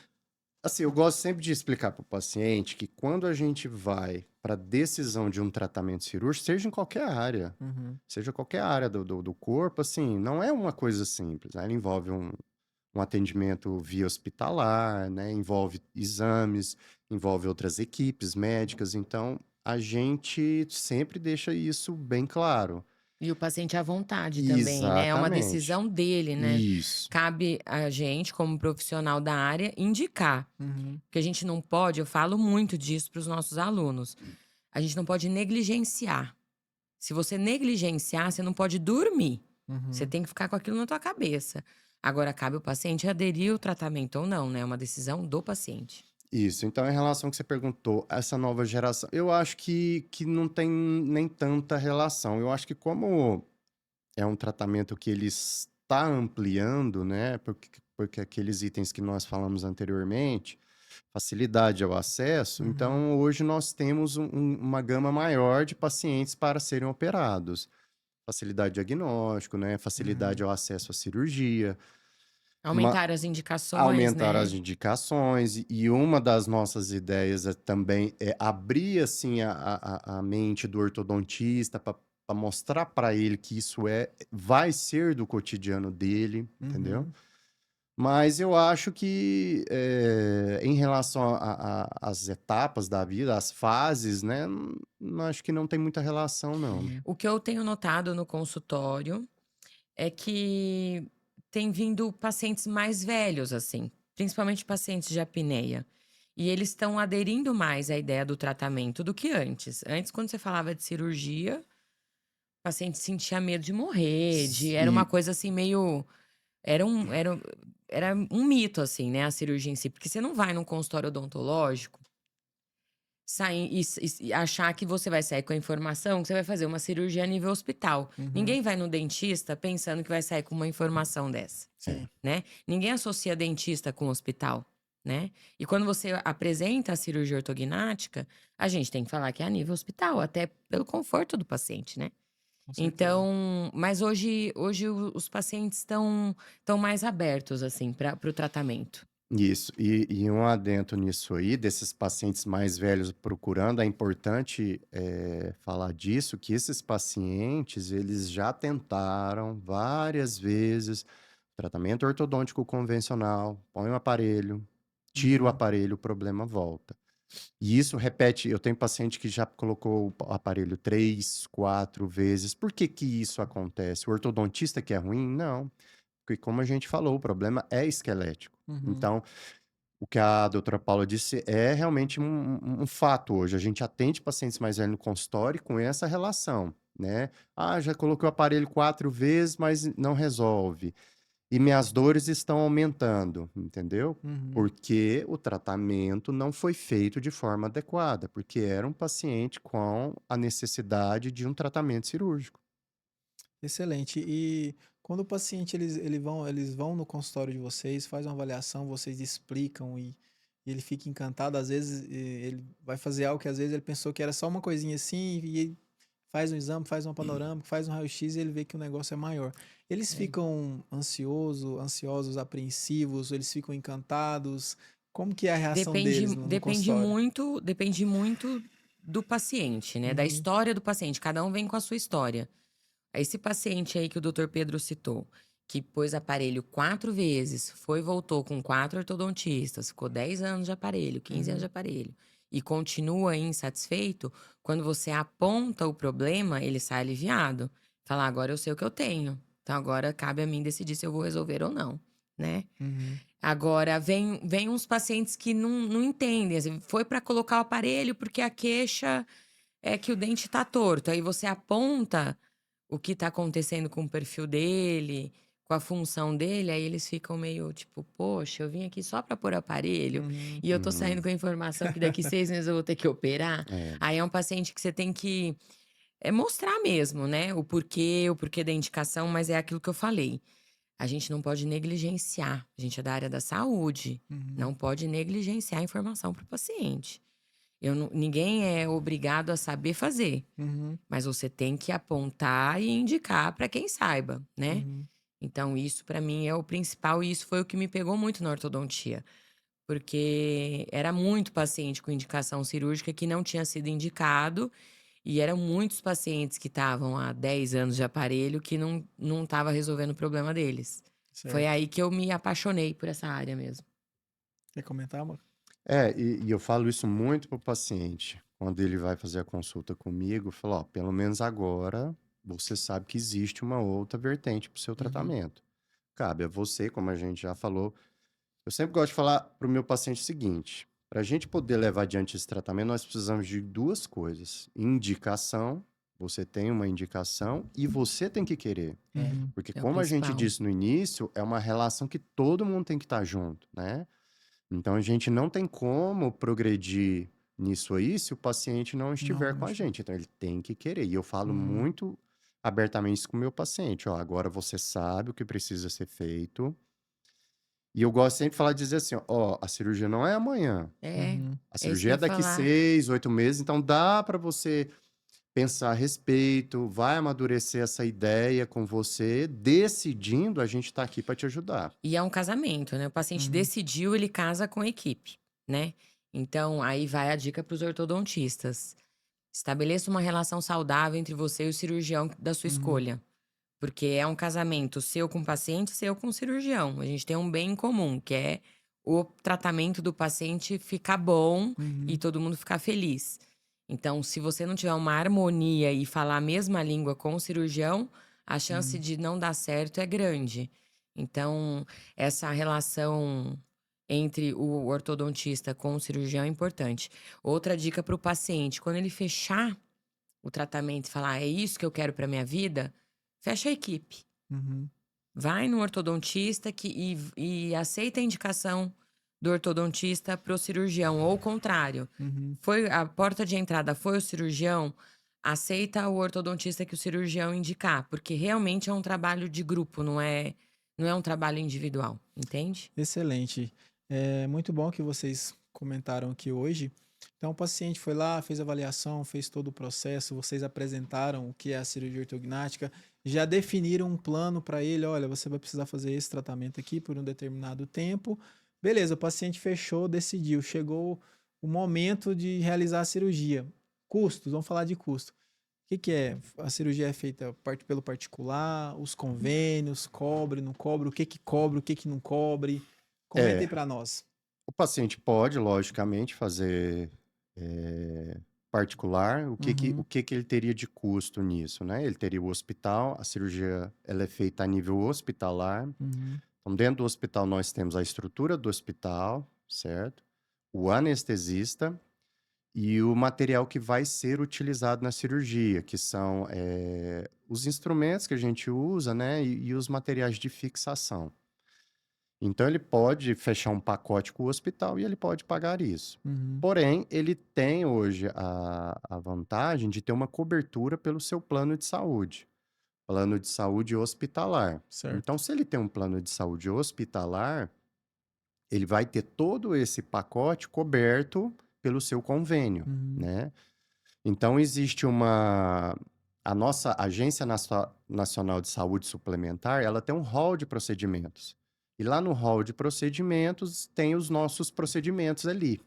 Speaker 3: Assim, eu gosto sempre de explicar para o paciente que quando a gente vai para a decisão de um tratamento cirúrgico,
Speaker 1: Uhum,
Speaker 3: seja qualquer área do corpo, assim, não é uma coisa simples, né? Ela envolve um atendimento via hospitalar, né? Envolve exames, envolve outras equipes médicas, então a gente sempre deixa isso bem claro.
Speaker 2: E o paciente à vontade também, né? É uma
Speaker 3: Exatamente.
Speaker 2: decisão dele, né?
Speaker 3: Isso.
Speaker 2: Cabe a gente, como profissional da área, indicar.
Speaker 1: uhum,
Speaker 2: Porque a gente não pode, eu falo muito disso para os nossos alunos, a gente não pode negligenciar. Se você negligenciar, você não pode dormir. Você
Speaker 1: uhum.
Speaker 2: tem que ficar com aquilo na tua cabeça. Agora, cabe o paciente aderir ao tratamento ou não, né? É uma decisão do paciente.
Speaker 3: Isso. Então, em relação ao que você perguntou, essa nova geração, eu acho que não tem nem tanta relação. Eu acho que como é um tratamento que ele está ampliando, né? Porque aqueles itens que nós falamos anteriormente, facilidade ao acesso,
Speaker 1: Uhum,
Speaker 3: então hoje nós temos uma gama maior de pacientes para serem operados. Facilidade de diagnóstico, né? Facilidade
Speaker 1: uhum,
Speaker 3: ao acesso à cirurgia.
Speaker 2: Aumentar as indicações,
Speaker 3: Aumentar as
Speaker 2: né?
Speaker 3: indicações, e uma das nossas ideias também é abrir assim a mente do ortodontista para mostrar para ele que isso vai ser do cotidiano dele, entendeu?
Speaker 1: uhum.
Speaker 3: Mas eu acho que em relação às etapas da vida, às fases, né? Acho que não tem muita relação, não.
Speaker 1: Sim.
Speaker 2: O que eu tenho notado no consultório é que tem vindo pacientes mais velhos, assim, principalmente pacientes de apneia. E eles estão aderindo mais à ideia do tratamento do que antes. Antes, quando você falava de cirurgia, o paciente sentia medo de morrer, era uma
Speaker 3: E
Speaker 2: coisa assim meio. Era um mito, assim, né? A cirurgia em si. Porque você não vai num consultório odontológico sair e achar que você vai sair com a informação que você vai fazer uma cirurgia a nível hospital.
Speaker 1: Uhum,
Speaker 2: Ninguém vai no dentista pensando que vai sair com uma informação dessa,
Speaker 1: sim.
Speaker 2: né? Ninguém associa dentista com hospital, né? E quando você apresenta a cirurgia ortognática, a gente tem que falar que é a nível hospital, até pelo conforto do paciente, né?
Speaker 1: Com certeza.
Speaker 2: Então, mas hoje os pacientes estão mais abertos, assim, para o tratamento.
Speaker 3: Isso, e um adendo nisso aí, desses pacientes mais velhos procurando, é importante falar disso, que esses pacientes, eles já tentaram várias vezes tratamento ortodôntico convencional, põe o aparelho, tira o
Speaker 1: Uhum,
Speaker 3: aparelho, o problema volta. E isso repete, eu tenho paciente que já colocou o aparelho 3, 4 vezes. Por que que isso acontece? O ortodontista que é ruim? Não, porque como a gente falou, o problema é esquelético.
Speaker 1: Uhum.
Speaker 3: Então, o que a doutora Paula disse é realmente um fato hoje. A gente atende pacientes mais velhos no consultório com essa relação, né? Ah, já coloquei o aparelho 4 vezes, mas não resolve. E minhas dores estão aumentando, entendeu?
Speaker 1: Uhum.
Speaker 3: Porque o tratamento não foi feito de forma adequada, porque era um paciente com a necessidade de um tratamento cirúrgico.
Speaker 1: Excelente. E quando o paciente eles vão no consultório de vocês, faz uma avaliação, vocês explicam e ele fica encantado, às vezes ele vai fazer algo que às vezes ele pensou que era só uma coisinha assim e ele faz um exame, faz uma panorâmica, faz um raio-x e ele vê que o negócio é maior. Eles
Speaker 2: É.
Speaker 1: ficam ansiosos, apreensivos, eles ficam encantados. Como que é a reação deles no consultório?
Speaker 2: Depende muito do paciente, né? Da
Speaker 1: Uhum,
Speaker 2: história do paciente. Cada um vem com a sua história. Esse paciente aí que o doutor Pedro citou, que pôs aparelho 4 vezes, foi e voltou com 4 ortodontistas, ficou 10 anos de aparelho, 15 anos de
Speaker 1: uhum,
Speaker 2: aparelho, e continua insatisfeito, quando você aponta o problema, ele sai aliviado. Fala, agora eu sei o que eu tenho. Então agora cabe a mim decidir se eu vou resolver ou não, né?
Speaker 1: uhum,
Speaker 2: Agora, vem uns pacientes que não entendem, assim, foi para colocar o aparelho porque a queixa é que o dente tá torto. Aí você aponta o que tá acontecendo com o perfil dele, com a função dele, aí eles ficam meio tipo, poxa, eu vim aqui só para pôr aparelho
Speaker 1: uhum,
Speaker 2: e eu tô saindo
Speaker 3: Uhum.
Speaker 2: com a informação que daqui 6 meses eu vou ter que operar.
Speaker 3: É,
Speaker 2: Aí é um paciente que você tem que mostrar mesmo, né? O porquê da indicação, mas é aquilo que eu falei. A gente não pode negligenciar. A gente é da área da saúde.
Speaker 1: uhum,
Speaker 2: Não pode negligenciar a informação para o paciente. Ninguém é obrigado a saber fazer,
Speaker 1: uhum,
Speaker 2: mas você tem que apontar e indicar para quem saiba, né?
Speaker 1: uhum,
Speaker 2: Então, isso para mim é o principal, e isso foi o que me pegou muito na ortodontia, porque era muito paciente com indicação cirúrgica que não tinha sido indicado, e eram muitos pacientes que estavam há 10 anos de aparelho que não estava resolvendo o problema deles. Foi
Speaker 1: certo.
Speaker 2: aí que eu me apaixonei por essa área mesmo.
Speaker 1: Quer comentar, amor?
Speaker 3: e eu falo isso muito pro paciente. Quando ele vai fazer a consulta comigo, eu falo, ó, pelo menos agora você sabe que existe uma outra vertente pro seu
Speaker 1: Uhum,
Speaker 3: tratamento. Cabe a você, como a gente já falou. Eu sempre gosto de falar pro meu paciente o seguinte: para a gente poder levar adiante esse tratamento, nós precisamos de duas coisas: indicação, você tem uma indicação, e você tem que querer.
Speaker 2: É,
Speaker 1: uhum,
Speaker 3: Porque,
Speaker 2: é o
Speaker 3: como a gente
Speaker 2: principal.
Speaker 3: disse no início, é uma relação que todo mundo tem que estar junto, né? Então, a gente não tem como progredir nisso aí se o paciente não estiver
Speaker 1: não,
Speaker 3: com a
Speaker 1: acho.
Speaker 3: gente. Então, ele tem que querer. E eu falo
Speaker 1: Uhum,
Speaker 3: muito abertamente isso com o meu paciente: ó, agora você sabe o que precisa ser feito. E eu gosto sempre de falar, dizer assim: ó, a cirurgia não é amanhã.
Speaker 2: É,
Speaker 1: uhum,
Speaker 3: A
Speaker 2: é isso que
Speaker 3: cirurgia
Speaker 2: eu
Speaker 3: é
Speaker 2: ia
Speaker 3: daqui
Speaker 2: falar.
Speaker 3: 6, 8 meses, então dá para você pensar a respeito, vai amadurecer essa ideia com você, decidindo, a gente tá aqui para te ajudar.
Speaker 2: E é um casamento, né? O paciente
Speaker 1: uhum,
Speaker 2: decidiu, ele casa com a equipe, né? Então, aí vai a dica para os ortodontistas. Estabeleça uma relação saudável entre você e o cirurgião da sua
Speaker 1: uhum,
Speaker 2: escolha. Porque é um casamento seu com o paciente, seu com o cirurgião. A gente tem um bem em comum, que é o tratamento do paciente ficar bom e
Speaker 1: uhum,
Speaker 2: todo mundo ficar feliz. Então, se você não tiver uma harmonia e falar a mesma língua com o cirurgião, a chance
Speaker 1: uhum,
Speaker 2: de não dar certo é grande. Então, essa relação entre o ortodontista com o cirurgião é importante. Outra dica para o paciente: quando ele fechar o tratamento e falar, "Ah, é isso que eu quero para minha vida", fecha a equipe.
Speaker 1: uhum,
Speaker 2: Vai no ortodontista e aceita a indicação do ortodontista para o cirurgião, ou o contrário.
Speaker 1: uhum.
Speaker 2: Foi a porta de entrada foi o cirurgião, aceita o ortodontista que o cirurgião indicar, porque realmente é um trabalho de grupo, não é um trabalho individual, entende?
Speaker 1: Excelente. É muito bom que vocês comentaram aqui hoje. Então, o paciente foi lá, fez a avaliação, fez todo o processo, vocês apresentaram o que é a cirurgia ortognática, já definiram um plano para ele, olha, você vai precisar fazer esse tratamento aqui por um determinado tempo. Beleza, o paciente fechou, decidiu, chegou o momento de realizar a cirurgia. Custos, vamos falar de custo. O que que é? A cirurgia é feita pelo particular, os convênios, cobre, não cobre, o que que cobre, o que que não cobre? Comenta aí
Speaker 3: É,
Speaker 1: para nós.
Speaker 3: O paciente pode, logicamente, fazer eh, particular. O
Speaker 1: Uhum,
Speaker 3: que que ele teria de custo nisso, né? Ele teria o hospital, a cirurgia ela é feita a nível hospitalar.
Speaker 1: uhum,
Speaker 3: Então, dentro do hospital, nós temos a estrutura do hospital, certo? O anestesista e o material que vai ser utilizado na cirurgia, que são os instrumentos que a gente usa, né? E os materiais de fixação. Então, ele pode fechar um pacote com o hospital e ele pode pagar isso.
Speaker 1: uhum.
Speaker 3: Porém, ele tem hoje a vantagem de ter uma cobertura pelo seu plano de saúde hospitalar.
Speaker 1: Certo.
Speaker 3: Então, se ele tem um plano de saúde hospitalar, ele vai ter todo esse pacote coberto pelo seu convênio,
Speaker 1: Uhum,
Speaker 3: né? Então, a nossa Nacional de Saúde Suplementar, ela tem um rol de procedimentos. E lá no rol de procedimentos tem os nossos procedimentos ali.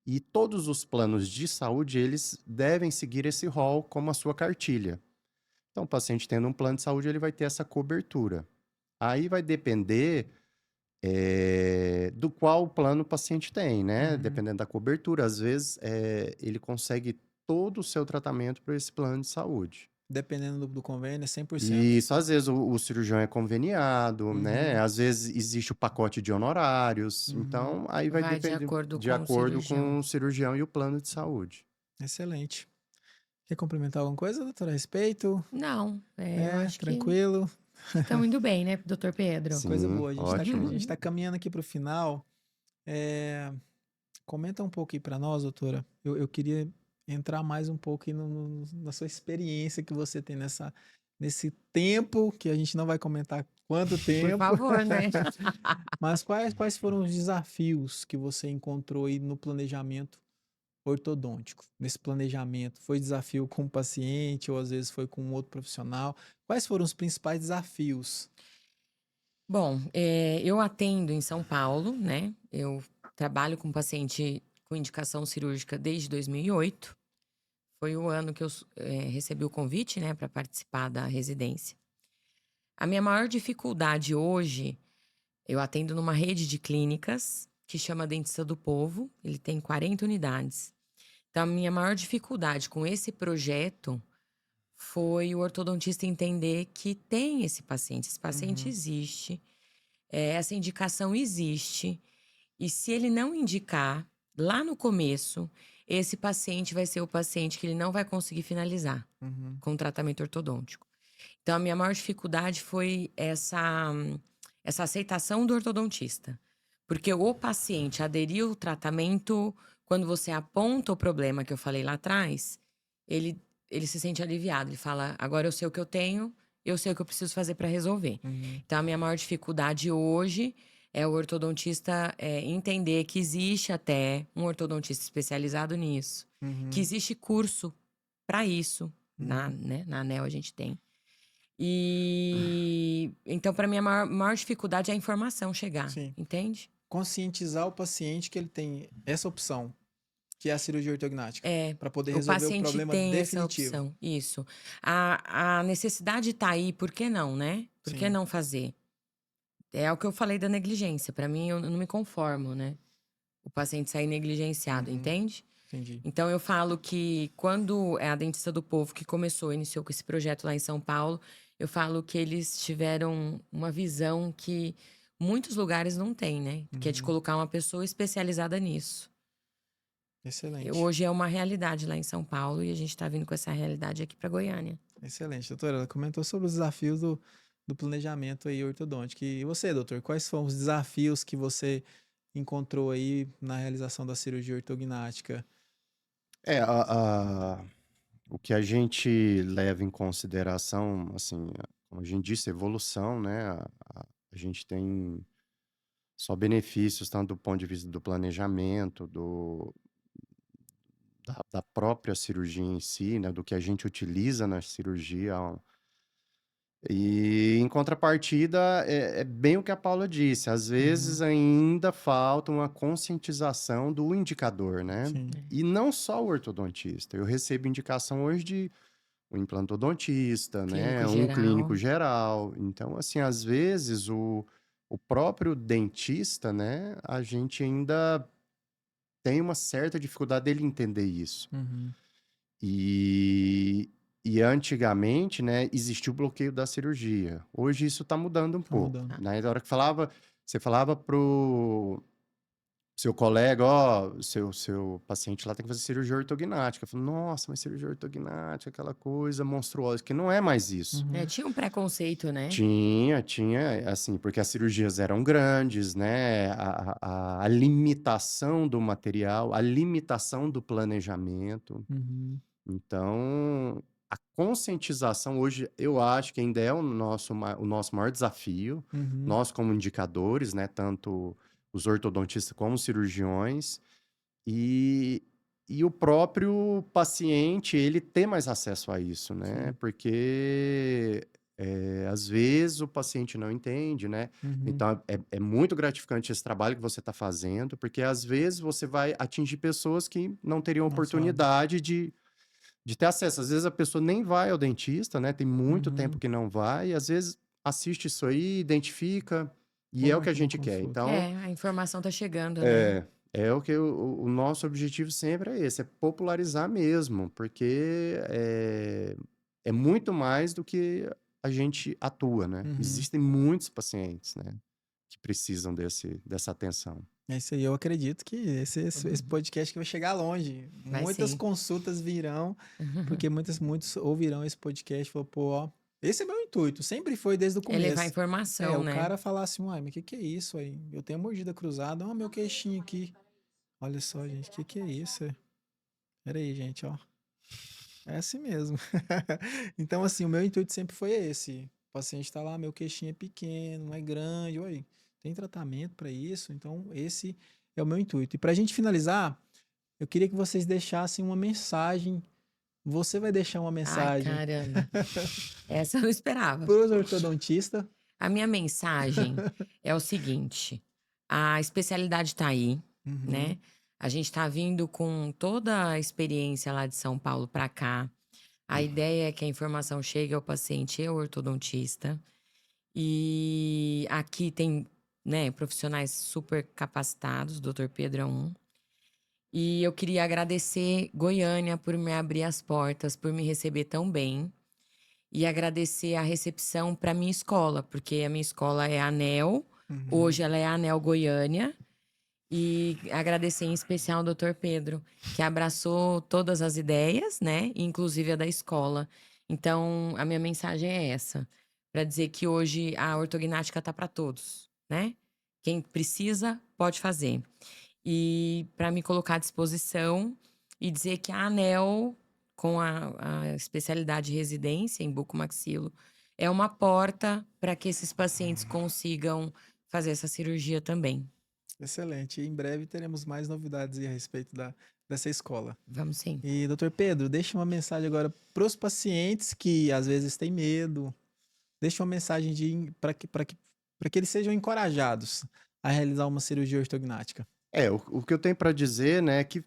Speaker 3: E todos os planos de saúde, eles devem seguir esse rol como a sua cartilha. Então, o paciente tendo um plano de saúde, ele vai ter essa cobertura. Aí vai depender do qual plano o paciente tem, né?
Speaker 1: uhum.
Speaker 3: Dependendo da cobertura, às vezes ele consegue todo o seu tratamento por esse plano de saúde.
Speaker 1: Dependendo do convênio, é 100%.
Speaker 3: E isso, às vezes, o cirurgião é conveniado, né?
Speaker 1: Uhum,
Speaker 3: Às vezes existe o pacote de honorários.
Speaker 1: uhum.
Speaker 3: Então, aí vai
Speaker 2: Vai de
Speaker 3: depender
Speaker 2: acordo
Speaker 3: de
Speaker 2: com o
Speaker 3: acordo
Speaker 2: cirurgião.
Speaker 3: com o cirurgião e o plano de saúde.
Speaker 1: Excelente. Quer complementar alguma coisa, doutor, a respeito?
Speaker 2: Não, eu
Speaker 1: É,
Speaker 2: acho que
Speaker 1: tranquilo.
Speaker 2: estamos indo bem, né, doutor Pedro?
Speaker 1: Coisa
Speaker 3: Sim,
Speaker 1: boa. A
Speaker 3: ótimo.
Speaker 1: gente tá caminhando aqui para o final. É, comenta um pouco aí para nós, doutora. Eu queria entrar mais um pouco aí na sua experiência que você tem nesse tempo, que a gente não vai comentar quanto
Speaker 2: Por
Speaker 1: tempo,
Speaker 2: favor, né?
Speaker 1: mas quais foram os desafios que você encontrou aí no planejamento ortodôntico? Nesse planejamento, foi desafio com o paciente ou às vezes foi com outro profissional? Quais foram os principais desafios?
Speaker 2: Bom, eu atendo em São Paulo, né? Eu trabalho com paciente com indicação cirúrgica desde 2008. Foi o ano que eu recebi o convite, né, para participar da residência. A minha maior dificuldade hoje, eu atendo numa rede de clínicas que chama Dentista do Povo. Ele tem 40 unidades. Então, a minha maior dificuldade com esse projeto foi o ortodontista entender que tem esse paciente
Speaker 1: Uhum,
Speaker 2: existe, essa indicação existe, e se ele não indicar lá no começo, esse paciente vai ser o paciente que ele não vai conseguir finalizar
Speaker 1: uhum,
Speaker 2: com o tratamento ortodôntico. Então, a minha maior dificuldade foi essa aceitação do ortodontista. Porque o paciente aderiu ao tratamento, quando você aponta o problema que eu falei lá atrás, ele, ele se sente aliviado. Ele fala: agora eu sei o que eu tenho, eu sei o que eu preciso fazer para resolver.
Speaker 1: uhum,
Speaker 2: Então, a minha maior dificuldade hoje é o ortodontista entender que existe até um ortodontista especializado nisso, que
Speaker 1: uhum,
Speaker 2: existe curso para isso.
Speaker 1: uhum.
Speaker 2: Né, na ANEL a gente tem. E então, para mim, a maior dificuldade é a informação chegar,
Speaker 1: Sim.
Speaker 2: entende?
Speaker 1: Conscientizar o paciente que ele tem essa opção, que é a cirurgia ortognática,
Speaker 2: É,
Speaker 1: para poder
Speaker 2: o
Speaker 1: resolver o
Speaker 2: paciente
Speaker 1: problema
Speaker 2: tem essa
Speaker 1: definitivo.
Speaker 2: opção, isso. A necessidade tá aí, por que não, né? Por que
Speaker 1: Sim.
Speaker 2: não fazer? É o que eu falei da negligência. Para mim, eu não me conformo, né? O paciente sair negligenciado,
Speaker 1: Uhum,
Speaker 2: entende?
Speaker 1: entendi.
Speaker 2: Então, eu falo que quando é a Dentista do Povo que iniciou com esse projeto lá em São Paulo, eu falo que eles tiveram uma visão que muitos lugares não têm, né? Que é de
Speaker 1: Uhum,
Speaker 2: colocar uma pessoa especializada nisso.
Speaker 1: excelente.
Speaker 2: Hoje é uma realidade lá em São Paulo e a gente tá vindo com essa realidade aqui para Goiânia.
Speaker 1: Excelente, doutora. Ela comentou sobre os desafios do planejamento aí ortodôntico. E você, doutor, quais foram os desafios que você encontrou aí na realização da cirurgia ortognática?
Speaker 3: É, o que a gente leva em consideração, assim, como a gente disse, evolução, né? A gente tem só benefícios, tanto do ponto de vista do planejamento, da própria cirurgia em si, né? Do que a gente utiliza na cirurgia. E, em contrapartida, é bem o que a Paula disse, às
Speaker 1: Uhum,
Speaker 3: vezes ainda falta uma conscientização do indicador, né?
Speaker 1: sim.
Speaker 3: E não só o ortodontista. Eu recebo indicação hoje de um implantodontista, né?
Speaker 2: Clínico
Speaker 3: Um clínico
Speaker 2: geral.
Speaker 3: geral. Então, assim, às vezes o próprio dentista, né, a gente ainda tem uma certa dificuldade dele entender isso.
Speaker 1: Uhum.
Speaker 3: E, e antigamente, né, existia o bloqueio da cirurgia. Hoje isso está mudando um
Speaker 1: Tá
Speaker 3: pouco,
Speaker 1: mudando.
Speaker 3: né? Na hora que você falava pro seu colega, ó, seu paciente lá tem que fazer cirurgia ortognática. Eu falo, nossa, mas cirurgia ortognática, aquela coisa monstruosa, que não é mais isso.
Speaker 1: Uhum.
Speaker 2: Tinha um preconceito, né?
Speaker 3: Tinha, assim, porque as cirurgias eram grandes, né? A limitação do material, a limitação do planejamento.
Speaker 1: Uhum.
Speaker 3: Então, a conscientização hoje, eu acho que ainda é o nosso maior desafio.
Speaker 1: Uhum.
Speaker 3: Nós, como indicadores, né? Tanto os ortodontistas como os cirurgiões. E, e o próprio paciente, ele ter mais acesso a isso, né?
Speaker 1: Sim.
Speaker 3: Porque, às vezes, o paciente não entende, né?
Speaker 1: Uhum.
Speaker 3: Então, é muito gratificante esse trabalho que você está fazendo, porque, às vezes, você vai atingir pessoas que não teriam
Speaker 1: Não sabe.
Speaker 3: oportunidade de ter acesso. Às vezes, a pessoa nem vai ao dentista, né? Tem muito tempo
Speaker 1: Uhum.
Speaker 3: que não vai, e, às vezes, assiste isso aí, identifica, e
Speaker 1: Vou
Speaker 3: é o que a
Speaker 1: marcar uma
Speaker 3: gente quer.
Speaker 1: consulta.
Speaker 3: Então,
Speaker 2: A informação tá chegando, né?
Speaker 3: é o que o nosso objetivo sempre é esse, é popularizar mesmo, porque é muito mais do que a gente atua, né?
Speaker 1: Uhum.
Speaker 3: Existem muitos pacientes, né, que precisam dessa atenção.
Speaker 1: É isso aí, eu acredito que esse podcast que vai chegar longe.
Speaker 2: Vai
Speaker 1: Muitas
Speaker 2: sim.
Speaker 1: consultas virão, porque muitos ouvirão esse podcast e falam, pô, ó, esse é meu intuito, sempre foi desde o
Speaker 2: É levar
Speaker 1: começo.
Speaker 2: informação,
Speaker 1: O
Speaker 2: né?
Speaker 1: cara falar assim, uai, mas o que é isso aí? Eu tenho a mordida cruzada, ó, meu queixinho aqui. Olha só, gente, o que é isso? Pera aí, gente, ó. É assim mesmo. Então, assim, o meu intuito sempre foi esse. O paciente tá lá, meu queixinho é pequeno, não é grande, oi, tem tratamento para isso? Então, esse é o meu intuito. E pra gente finalizar, eu queria que vocês deixassem uma mensagem. Você vai deixar uma
Speaker 2: Ai,
Speaker 1: mensagem
Speaker 2: caramba. Essa eu não esperava.
Speaker 1: pros ortodontistas.
Speaker 2: A minha mensagem é o seguinte: a especialidade tá aí,
Speaker 1: Uhum,
Speaker 2: né? A gente tá vindo com toda a experiência lá de São Paulo para cá. A ideia é que a informação chegue ao paciente e ao ortodontista. E aqui tem, né, profissionais super capacitados, o Dr. Pedro é um. E eu queria agradecer Goiânia por me abrir as portas, por me receber tão bem. E agradecer a recepção para minha escola, porque a minha escola é a ANEL,
Speaker 1: uhum.
Speaker 2: hoje ela é a ANEL Goiânia. E agradecer em especial ao Dr. Pedro, que abraçou todas as ideias, né? Inclusive a da escola. Então, a minha mensagem é essa, para dizer que hoje a ortognática tá para todos, né? Quem precisa, pode fazer. E para me colocar à disposição e dizer que a ANEL, com a especialidade de residência em bucomaxilo, é uma porta para que esses pacientes consigam fazer essa cirurgia também.
Speaker 1: Excelente. E em breve teremos mais novidades aí a respeito dessa escola.
Speaker 2: Vamos sim.
Speaker 1: E, doutor Pedro, deixa uma mensagem agora para os pacientes que às vezes têm medo. Deixa uma mensagem para que eles sejam encorajados a realizar uma cirurgia ortognática.
Speaker 3: O que eu tenho para dizer, né, que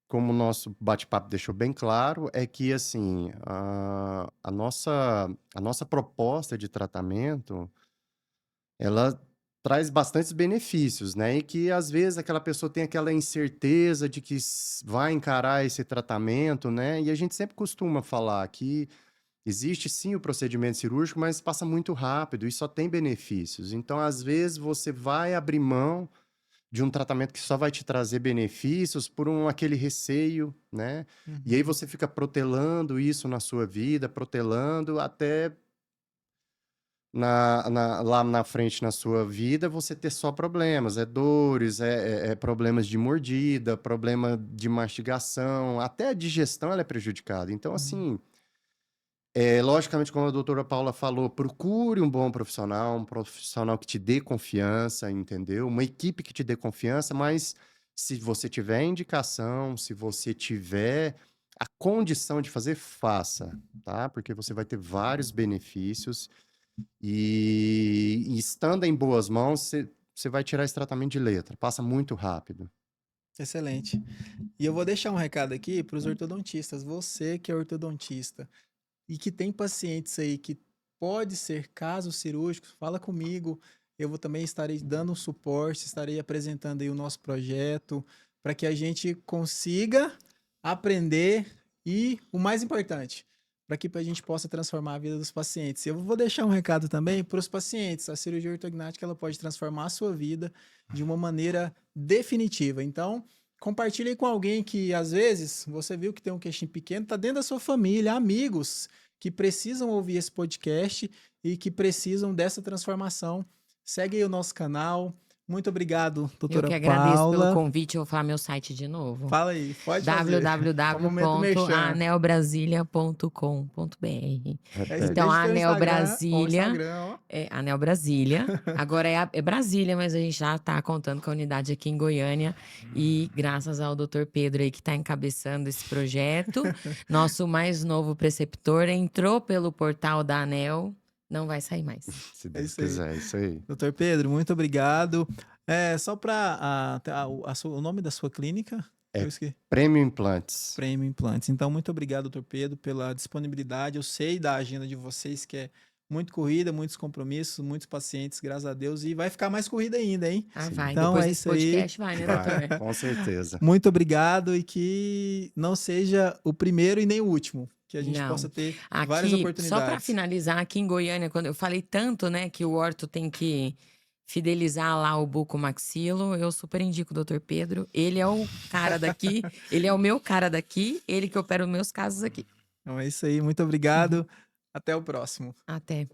Speaker 3: como o nosso bate-papo deixou bem claro, é que, assim, a nossa proposta de tratamento, ela traz bastantes benefícios, né? E que às vezes aquela pessoa tem aquela incerteza de que vai encarar esse tratamento, né? E a gente sempre costuma falar que existe sim o procedimento cirúrgico, mas passa muito rápido e só tem benefícios. Então, às vezes, você vai abrir mão de um tratamento que só vai te trazer benefícios por aquele receio, né? E aí
Speaker 1: Uhum,
Speaker 3: você fica protelando isso na sua vida, protelando até lá na frente na sua vida, você ter só problemas, dores, problemas de mordida, problema de mastigação, até a digestão ela é prejudicada. Então,
Speaker 1: uhum.
Speaker 3: assim, logicamente, como a doutora Paula falou, procure um profissional que te dê confiança, entendeu? Uma equipe que te dê confiança, mas se você tiver indicação, se você tiver a condição de fazer, faça, tá? Porque você vai ter vários benefícios e estando em boas mãos, você vai tirar esse tratamento de letra. Passa muito rápido.
Speaker 1: Excelente. E eu vou deixar um recado aqui para os ortodontistas. Você que é ortodontista e que tem pacientes aí que pode ser casos cirúrgicos, fala comigo. eu também estarei dando suporte, estarei apresentando aí o nosso projeto, para que a gente consiga aprender e, o mais importante, para que a gente possa transformar a vida dos pacientes. Eu vou deixar um recado também para os pacientes. A cirurgia ortognática ela pode transformar a sua vida de uma maneira definitiva. Então, compartilhe com alguém que, às vezes, você viu que tem um queixinho pequeno, está dentro da sua família, amigos que precisam ouvir esse podcast e que precisam dessa transformação. Segue aí o nosso canal. Muito obrigado,
Speaker 2: Eu
Speaker 1: doutora
Speaker 2: que agradeço pelo
Speaker 1: Paula.
Speaker 2: convite. Eu vou falar meu site de novo.
Speaker 1: Fala aí, pode fazer. Momento merchan.
Speaker 2: www.anelbrasilia.com.br.
Speaker 3: Repete.
Speaker 2: Então,
Speaker 1: Deixa
Speaker 2: a
Speaker 1: teu
Speaker 2: Anel
Speaker 1: Instagram,
Speaker 2: Brasília,
Speaker 1: Instagram, ó.
Speaker 2: Anel Brasília. Agora é Brasília, mas a gente já está contando com a unidade aqui em Goiânia. E graças ao Dr. Pedro aí que está encabeçando esse projeto, nosso mais novo preceptor entrou pelo portal da Anel, não vai sair mais.
Speaker 3: Se Deus
Speaker 1: isso aí.
Speaker 3: quiser, isso aí.
Speaker 1: Doutor Pedro, muito obrigado. Só para o nome da sua clínica?
Speaker 3: É
Speaker 1: Eu esqueci.
Speaker 3: Prêmio Implantes.
Speaker 1: Prêmio Implantes. Então, muito obrigado, doutor Pedro, pela disponibilidade. Eu sei da agenda de vocês, que é muito corrida, muitos compromissos, muitos pacientes, graças a Deus. E vai ficar mais corrida ainda, hein?
Speaker 2: Ah,
Speaker 3: Sim.
Speaker 2: vai.
Speaker 1: Então,
Speaker 2: Depois
Speaker 1: é
Speaker 2: desse
Speaker 1: isso aí.
Speaker 2: podcast vai, né, doutor?
Speaker 3: Vai, com certeza.
Speaker 1: Muito obrigado e que não seja o primeiro e nem o último. Que a gente
Speaker 2: Não.
Speaker 1: possa ter várias
Speaker 2: Aqui,
Speaker 1: oportunidades.
Speaker 2: só para finalizar, aqui em Goiânia, quando eu falei tanto, né, que o orto tem que fidelizar lá o bucomaxilo, eu super indico o Dr. Pedro. Ele é o cara daqui, ele é o meu cara daqui, ele que opera os meus casos aqui.
Speaker 1: Então é isso aí. Muito obrigado. Até o próximo.
Speaker 2: Até.